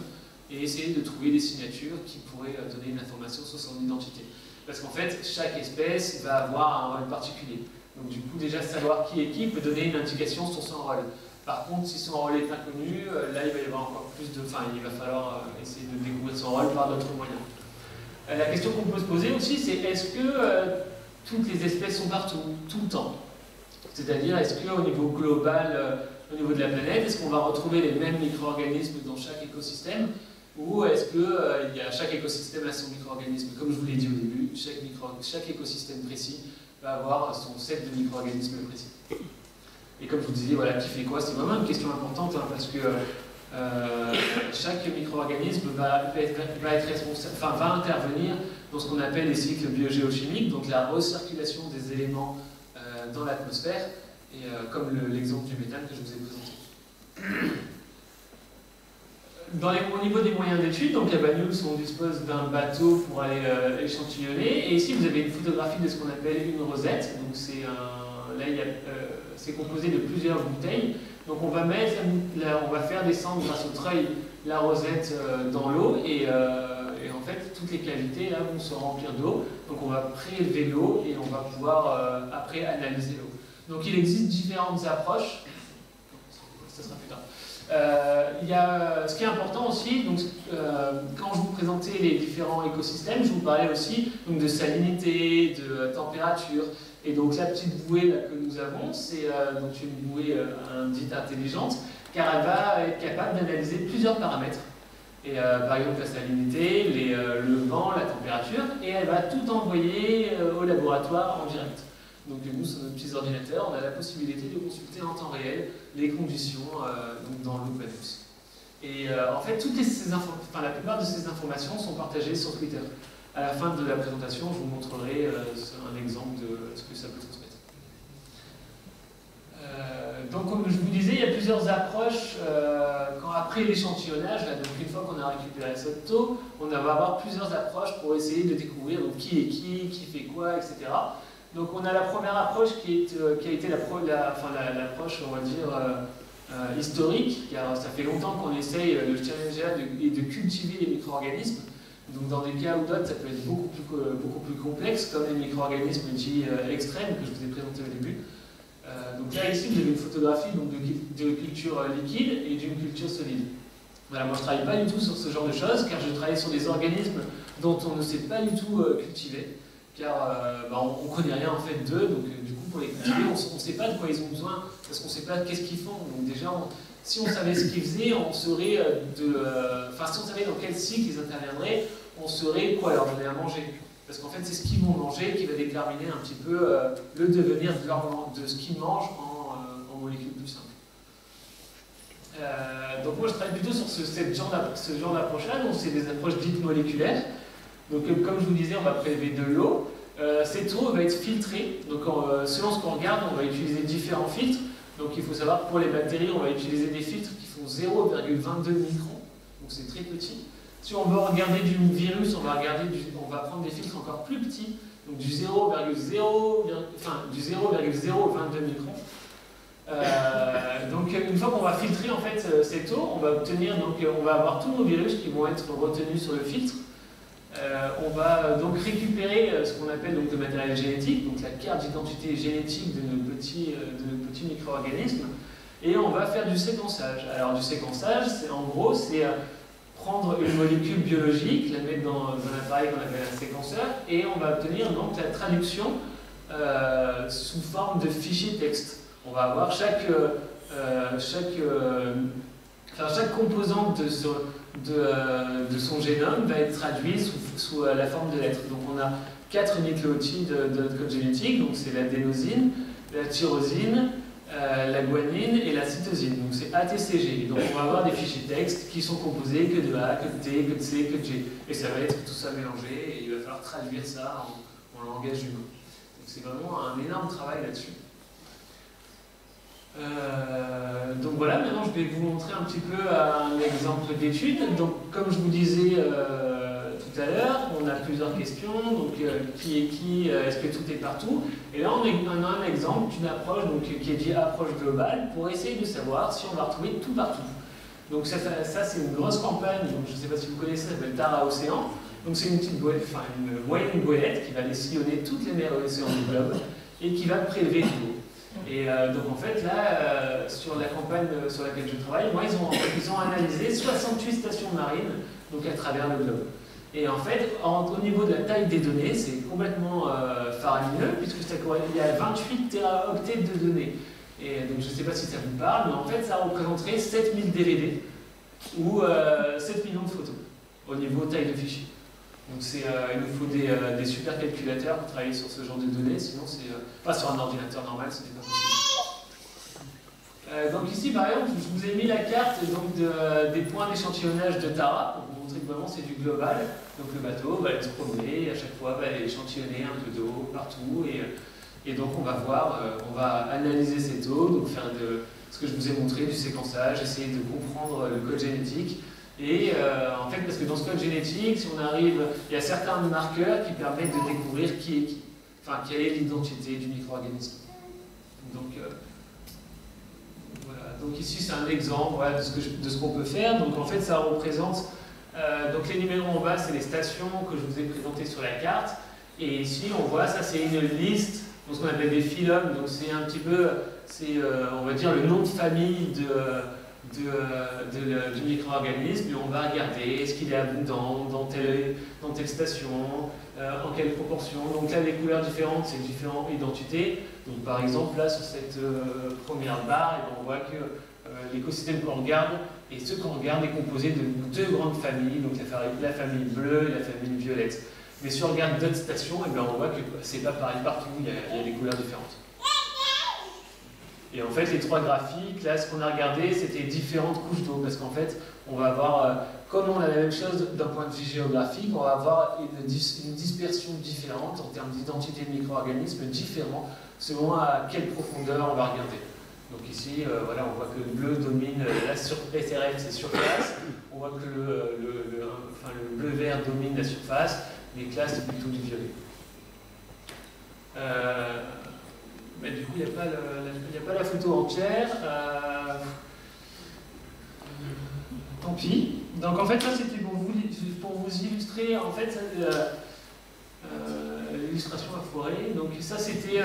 et essayer de trouver des signatures qui pourraient donner une information sur son identité. Parce qu'en fait, chaque espèce va avoir un rôle particulier. Donc du coup, déjà savoir qui est qui peut donner une indication sur son rôle. Par contre, si son rôle est inconnu, là il va y avoir encore plus de... Enfin, il va falloir essayer de découvrir son rôle par d'autres moyens. La question qu'on peut se poser aussi, c'est est-ce que toutes les espèces sont partout, tout le temps? C'est-à-dire, est-ce qu'au niveau global, au niveau de la planète, est-ce qu'on va retrouver les mêmes micro-organismes dans chaque écosystème? Ou est-ce que chaque écosystème a son micro-organisme? Comme je vous l'ai dit au début, chaque écosystème précis va avoir son set de micro-organismes précis. Et comme je vous disais, voilà, qui fait quoi? C'est vraiment une question importante, hein, parce que chaque micro-organisme va intervenir dans ce qu'on appelle les cycles biogéochimiques, donc la recirculation des éléments dans l'atmosphère, et comme l'exemple du méthane que je vous ai présenté. Au niveau des moyens d'étude, donc à Banyuls, on dispose d'un bateau pour aller échantillonner, et ici vous avez une photographie de ce qu'on appelle une rosette. Donc c'est composé de plusieurs bouteilles. Donc on va faire descendre grâce au treuil la rosette dans l'eau, et en fait toutes les cavités là vont se remplir d'eau. Donc on va prélever l'eau et on va pouvoir après analyser l'eau. Donc il existe différentes approches. Ça sera plus tard. Ce qui est important aussi, donc, quand je vous présentais les différents écosystèmes, je vous parlais aussi donc, de salinité, de température, Et donc la petite bouée là, que nous avons, c'est donc une bouée dite intelligente, car elle va être capable d'analyser plusieurs paramètres. Et, par exemple la salinité, le vent, la température, et elle va tout envoyer au laboratoire en direct. Donc nous, sur nos petits ordinateurs, on a la possibilité de consulter en temps réel les conditions donc dans l'OpenOps. Et en fait, la plupart de ces informations sont partagées sur Twitter. À la fin de la présentation, je vous montrerai un exemple de ce que ça peut transmettre. Donc, comme je vous disais, il y a plusieurs approches après l'échantillonnage. Donc, une fois qu'on a récupéré cette taux, on va avoir plusieurs approches pour essayer de découvrir donc, qui est qui fait quoi, etc. Donc, on a la première approche qui a été l'approche, on va dire, historique, car ça fait longtemps qu'on essaye de challenger et de cultiver les micro-organismes. Donc dans des cas ou d'autres, ça peut être beaucoup plus complexe, comme les micro-organismes dits extrêmes que je vous ai présentés au début. Donc là, ici, vous avez une photographie donc, de culture liquide et d'une culture solide. Voilà, moi je ne travaille pas du tout sur ce genre de choses, car je travaille sur des organismes dont on ne sait pas du tout cultiver, car on ne connaît rien en fait d'eux, donc du coup pour les cultiver, on ne sait pas de quoi ils ont besoin, parce qu'on ne sait pas qu'est-ce qu'ils font. Donc déjà, si on savait ce qu'ils faisaient, on saurait si on savait dans quel cycle ils interviendraient, on saurait quoi leur donner à manger. Parce qu'en fait, c'est ce qu'ils vont manger qui va déterminer un petit peu le devenir de ce qu'ils mangent en molécules plus simples. Donc moi, je travaille plutôt sur ce genre d'approche-là, donc c'est des approches dites moléculaires. Donc comme je vous disais, on va prélever de l'eau. Cette eau va être filtrée. Donc selon ce qu'on regarde, on va utiliser différents filtres. Donc il faut savoir que pour les bactéries, on va utiliser des filtres qui font 0,22 microns. Donc c'est très petit. Si on veut regarder du virus, on va prendre des filtres encore plus petits, donc du 0,022 microns. Donc une fois qu'on va filtrer en fait cette eau, on va avoir tous nos virus qui vont être retenus sur le filtre. On va donc récupérer ce qu'on appelle donc, le matériel génétique, donc la carte d'identité génétique de nos petits micro-organismes, et on va faire du séquençage. Alors du séquençage, c'est prendre une molécule biologique, la mettre dans un appareil qu'on appelle un séquenceur, et on va obtenir donc la traduction sous forme de fichier texte. On va avoir chaque composante de son génome va être traduit sous la forme de lettres. Donc on a 4 nucléotides de notre code génétique, donc c'est l'adénosine, la tyrosine, la guanine et la cytosine. Donc c'est ATCG. Et donc on va avoir des fichiers texte qui sont composés que de A, que de T, que de C, que de G. Et ça va être tout ça mélangé et il va falloir traduire ça en langage humain. Donc c'est vraiment un énorme travail là-dessus. Donc voilà, maintenant je vais vous montrer un petit peu un exemple d'étude. Donc comme je vous disais tout à l'heure, on a plusieurs questions, donc qui est qui, est-ce que tout est partout? Et là on a un exemple d'une approche donc, qui est dit approche globale pour essayer de savoir si on va retrouver tout partout. Donc ça c'est une grosse campagne, donc je ne sais pas si vous connaissez, ça s'appelle Tara Océan. Donc c'est une petite goélette, enfin une moyenne goélette qui va aller sillonner toutes les mers et océans du globe et qui va prélever de l'eau. Et donc en fait là, sur la campagne sur laquelle je travaille, moi ils ont analysé 68 stations marines donc à travers le globe. Et en fait, au niveau de la taille des données, c'est complètement faramineux puisque il y a 28 téraoctets de données. Et donc je ne sais pas si ça vous parle, mais en fait ça représenterait 7000 DVD ou 7 millions de photos au niveau taille de fichier. Donc il nous faut des supercalculateurs pour travailler sur ce genre de données, sinon pas sur un ordinateur normal, ce n'est pas possible. Donc ici par exemple, je vous ai mis la carte donc, des points d'échantillonnage de Tara, pour vous montrer que vraiment c'est du global. Donc le bateau va aller se promener, à chaque fois va aller échantillonner un peu d'eau partout, et donc on va voir, on va analyser cette eau, donc faire ce que je vous ai montré, du séquençage, essayer de comprendre le code génétique. Et en fait, parce que dans ce code génétique, si on arrive, il y a certains marqueurs qui permettent de découvrir qui est qui, enfin quelle est l'identité du micro-organisme. Donc voilà. Donc ici c'est un exemple voilà, de ce qu'on peut faire. Donc en fait, ça représente donc les numéros en bas, c'est les stations que je vous ai présentées sur la carte. Et ici, on voit ça, c'est une liste, donc ce qu'on appelle des phylums. Donc c'est un petit peu, on va dire le nom de famille du micro-organisme, et on va regarder est-ce qu'il est abondant dans telle station, en quelle proportion. Donc là, les couleurs différentes, c'est différentes identités. Donc par exemple, là, sur cette première barre, on voit que l'écosystème qu'on regarde, et ce qu'on regarde est composé de deux grandes familles, donc la famille bleue et la famille violette. Mais si on regarde d'autres stations, et bien on voit que c'est pas pareil partout, il y a des couleurs différentes. Et en fait, les trois graphiques, là, ce qu'on a regardé, c'était différentes couches d'eau, parce qu'en fait, on va avoir, comme on a la même chose d'un point de vue géographique, on va avoir une dispersion différente en termes d'identité de micro-organismes différents, selon à quelle profondeur on va regarder. Donc ici, voilà, on voit que le bleu domine la SRF, c'est surface, on voit que le bleu-vert domine la surface, les classes, c'est plutôt du violet. Mais du coup, il n'y a pas la photo entière. Tant pis. Donc en fait, ça c'était pour vous illustrer en fait l'illustration à forêt. Donc ça c'était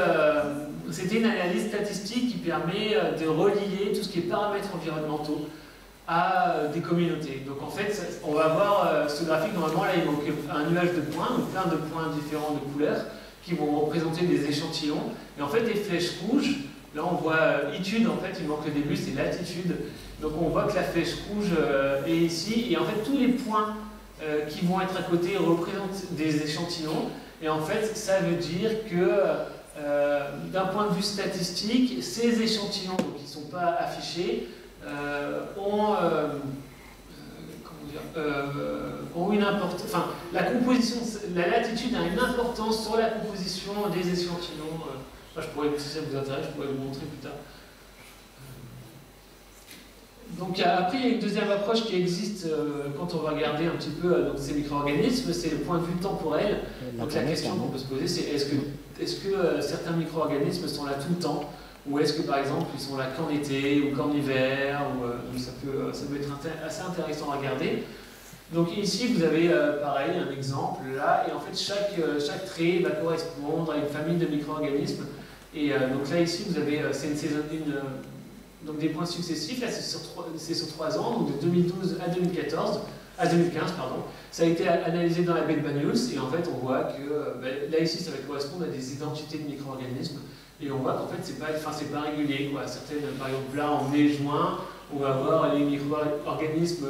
une analyse statistique qui permet de relier tout ce qui est paramètres environnementaux à des communautés. Donc en fait, on va avoir ce graphique, normalement là il manque un nuage de points, donc plein de points différents de couleurs, qui vont représenter des échantillons. Et en fait, les flèches rouges, là on voit étude, en fait, il manque le début, c'est latitude. Donc on voit que la flèche rouge est ici, et en fait, tous les points qui vont être à côté représentent des échantillons. Et en fait, ça veut dire que, d'un point de vue statistique, ces échantillons, donc, qui ne sont pas affichés, ont une importance, enfin, la composition, la latitude a une importance sur la composition des échantillons. Je pourrais, si ça vous intéresse, je pourrais vous montrer plus tard. Donc après, il y a une deuxième approche qui existe quand on va regarder un petit peu donc, ces micro-organismes, c'est le point de vue temporel. Donc la question qu'on peut se poser, c'est est-ce que certains micro-organismes sont là tout le temps, ou est-ce que par exemple ils sont là qu'en été ou qu'en hiver, ou ça peut être assez intéressant à regarder. Donc ici vous avez pareil un exemple là, et en fait chaque trait va correspondre à une famille de micro-organismes. Et donc là ici vous avez donc des points successifs, là c'est sur 3 ans, donc de 2012 à 2015 pardon. Ça a été analysé dans la baie de Banyuls, et en fait on voit que là ici ça va correspondre à des identités de micro-organismes. Et on voit qu'en fait, c'est pas régulier, quoi. Certaines, par exemple, là, en mai-juin, on va avoir les micro-organismes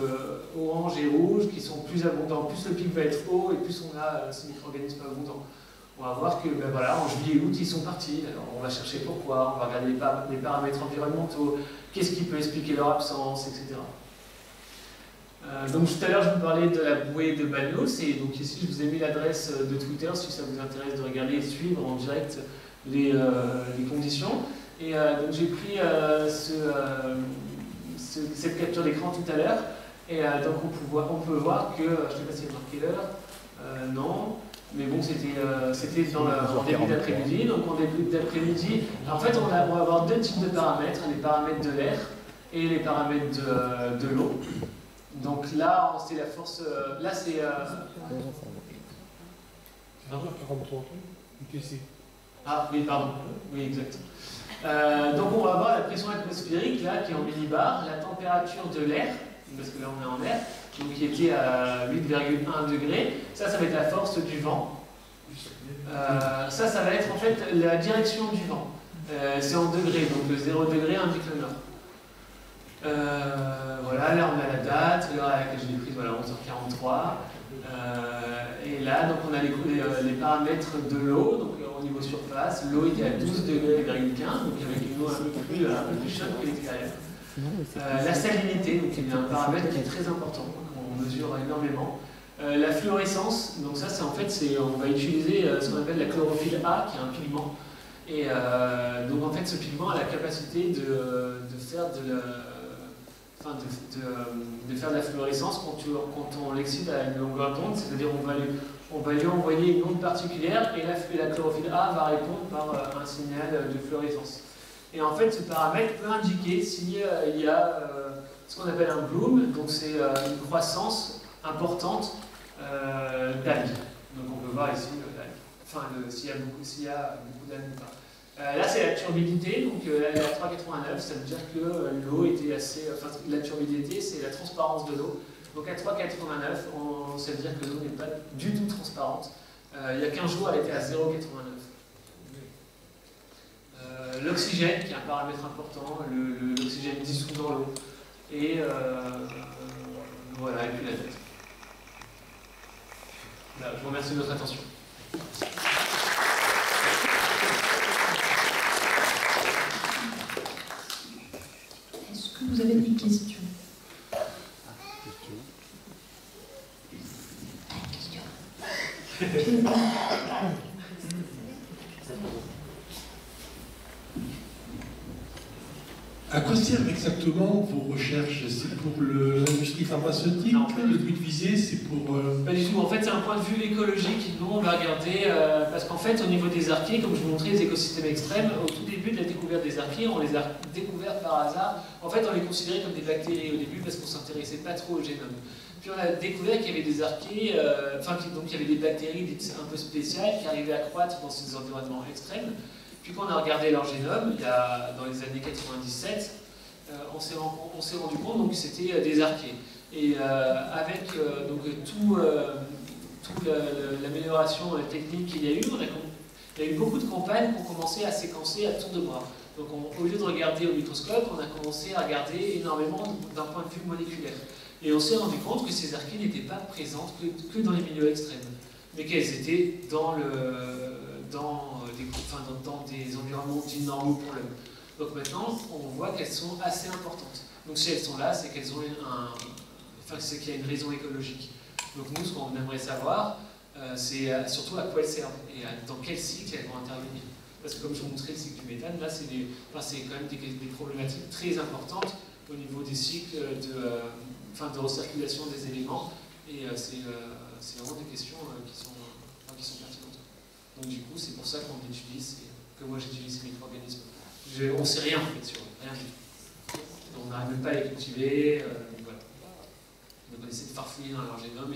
orange et rouge qui sont plus abondants. Plus le pic va être haut et plus on a ces micro-organismes abondants. On va voir que, ben voilà, en juillet et août, ils sont partis. Alors, on va chercher pourquoi, on va regarder les paramètres environnementaux, qu'est-ce qui peut expliquer leur absence, etc. Donc, tout à l'heure, je vous parlais de la bouée de Banyuls, et donc ici, je vous ai mis l'adresse de Twitter si ça vous intéresse de regarder et de suivre en direct les conditions. Et donc j'ai pris cette capture d'écran tout à l'heure, et donc on peut voir que, je ne sais pas si il y a marqué l'heure, non, mais bon c'était en début d'après-midi. Donc en début d'après-midi, en fait on va avoir deux types de paramètres, les paramètres de l'air et les paramètres de l'eau. Donc là c'est la force, là c'est... Ah oui, pardon, oui, exact. Donc on va avoir la pression atmosphérique, là, qui est en millibar, la température de l'air, parce que là on est en air, donc qui était à 8,1 degrés. Ça va être la force du vent. Ça va être en fait la direction du vent. C'est en degrés, donc le 0 degré indique le nord. Voilà, là on a la date, l'heure à laquelle je l'ai prise, voilà, 11h43. Et là, donc on a les paramètres de l'eau, donc au niveau surface, l'eau était à 12 degrés, donc avec une eau un peu plus chaude que l'extérieur. La salinité, donc il y a un paramètre qui est très important, qu'on mesure énormément. La fluorescence, donc ça c'est en fait, on va utiliser ce qu'on appelle la chlorophylle A, qui est un pigment. Et donc en fait ce pigment a la capacité de faire de faire de la fluorescence quand on l'excite à une longueur d'onde, c'est-à-dire on va lui envoyer une onde particulière, et la chlorophylle A va répondre par un signal de fluorescence. Et en fait, ce paramètre peut indiquer s'il y a ce qu'on appelle un bloom, donc c'est une croissance importante d'algues. Donc on peut voir ici l'algue, enfin s'il y a beaucoup d'algues ou pas. Là, c'est la turbidité, donc elle est à 3,89, ça veut dire que l'eau était assez... Enfin, la turbidité, c'est la transparence de l'eau. Donc à 3,89, ça veut dire que l'eau n'est pas du tout transparente. Il y a 15 jours, elle était à 0,89. L'oxygène, qui est un paramètre important, l'oxygène dissous dans l'eau. Et voilà, et puis la date. Voilà, je vous remercie de votre attention. Est-ce que vous avez des questions? À quoi servent exactement vos recherches? C'est pour l'industrie pharmaceutique? Non, le but visé, c'est pour... Pas du tout. En fait, c'est un point de vue écologique. Nous, on va regarder... parce qu'en fait, au niveau des archées, comme je vous montrais les écosystèmes extrêmes, au tout début de la découverte des archées, on les a découvertes par hasard. En fait, on les considérait comme des bactéries au début parce qu'on ne s'intéressait pas trop au génome. Puis on a découvert qu'il y avait des archées, donc il y avait des bactéries un peu spéciales qui arrivaient à croître dans ces environnements extrêmes. Puis quand on a regardé leur génome, dans les années 97, on s'est rendu compte donc, que c'était des archées. Et avec toute l'amélioration technique qu'il y a eu, il y a eu beaucoup de campagnes qui ont commencé à séquencer à tour de bras. Donc au lieu de regarder au microscope, on a commencé à regarder énormément d'un point de vue moléculaire. Et on s'est rendu compte que ces archées n'étaient pas présentes que dans les milieux extrêmes, mais qu'elles étaient dans des environnements dits normaux pour l'homme. Donc maintenant, on voit qu'elles sont assez importantes. Donc si elles sont là, c'est qu'elles ont c'est qu'il y a une raison écologique. Donc nous, ce qu'on aimerait savoir, c'est surtout à quoi elles servent et dans quel cycle elles vont intervenir. Parce que comme je vous montrais le cycle du méthane, là c'est quand même des problématiques très importantes au niveau des cycles de recirculation des éléments. Et c'est vraiment des questions qui sont pertinentes. Donc du coup, c'est pour ça qu'on utilise, que moi j'utilise ces micro-organismes. On ne sait rien en fait sur eux, rien du tout. On n'arrive même pas à les cultiver. Voilà. Donc on essaie de farfouiller dans leur génome,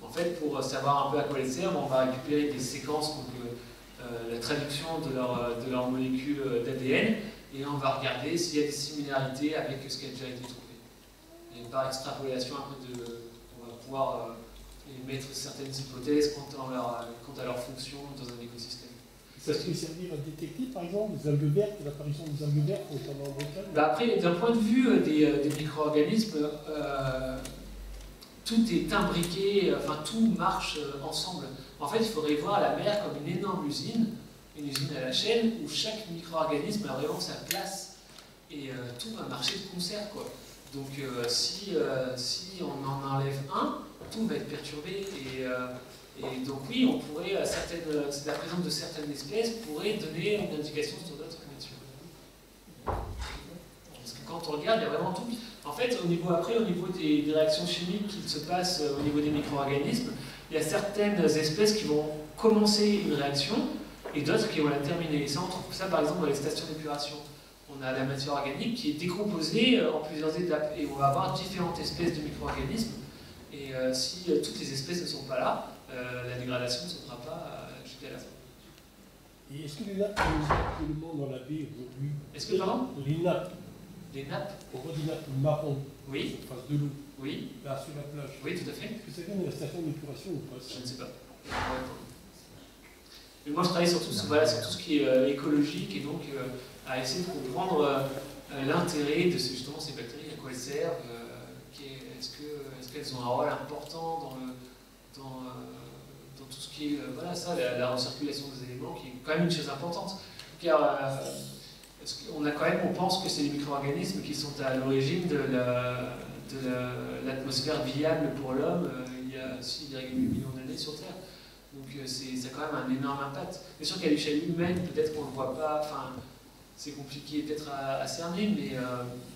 en fait, pour savoir un peu à quoi elles servent, on va récupérer des séquences, donc la traduction de leurs molécules d'ADN, et on va regarder s'il y a des similarités avec ce qui a déjà été trouvé. Et par extrapolation, on va pouvoir émettre certaines hypothèses quant à leur fonction dans un écosystème. Ça peut servir à détecter, par exemple, les algues vertes, l'apparition des algues vertes, notamment en Bretagne? Après, d'un point de vue des micro-organismes, tout est imbriqué, tout marche ensemble. En fait, il faudrait voir la mer comme une énorme usine à la chaîne, où chaque micro-organisme a vraiment sa place, et tout va marcher de concert, quoi. Donc si on en enlève un, tout va être perturbé, et donc oui, on pourrait, la présence de certaines espèces pourrait donner une indication sur d'autres, bien sûr. Parce que quand on regarde, il y a vraiment tout. En fait, au niveau des réactions chimiques qui se passent au niveau des micro-organismes, il y a certaines espèces qui vont commencer une réaction et d'autres qui vont la terminer. Et ça, on trouve ça par exemple dans les stations d'épuration. On a la matière organique qui est décomposée en plusieurs étapes et on va avoir différentes espèces de micro-organismes. Et si toutes les espèces ne sont pas là, la dégradation ne se fera pas jusqu'à la fin. Et est-ce que les nappes ont éléments dans la baie aujourd'hui? Est-ce que, pardon? Les nappes. Les nappes? On voit des nappes marron. Oui. En face de l'eau. Oui. Là, sur la plage. Oui, tout à fait. Est-ce que ça vient de la station d'épuration ou pas? Je ne sais pas. Mais moi, je travaille sur tout ce qui est écologique et donc à essayer de comprendre l'intérêt de justement ces bactéries, à quoi elles servent, est-ce qu'elles ont un rôle important dans tout ce qui est la recirculation des éléments, qui est quand même une chose importante. Car on pense que c'est les micro-organismes qui sont à l'origine de l'atmosphère viable pour l'homme il y a 6,8 millions d'années sur Terre. Donc ça a quand même un énorme impact. Bien sûr qu'à l'échelle humaine, peut-être qu'on ne le voit pas, c'est compliqué peut-être à cerner,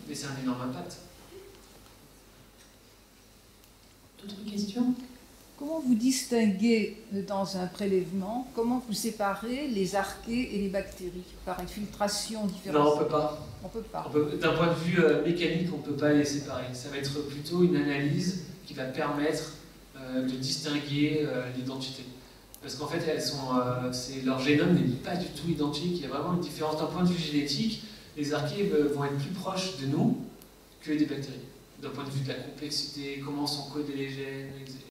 mais c'est un énorme impact. D'autres questions? Comment vous distinguez dans un prélèvement, comment vous séparez les archées et les bactéries par une filtration différente? Non, on ne peut pas. On peut pas. D'un point de vue mécanique, on ne peut pas les séparer. Ça va être plutôt une analyse qui va permettre de distinguer l'identité. Parce qu'en fait, leur génome n'est pas du tout identique. Il y a vraiment une différence d'un point de vue génétique. Les archées vont être plus proches de nous que des bactéries. D'un point de vue de la complexité, comment sont codés les gènes, etc.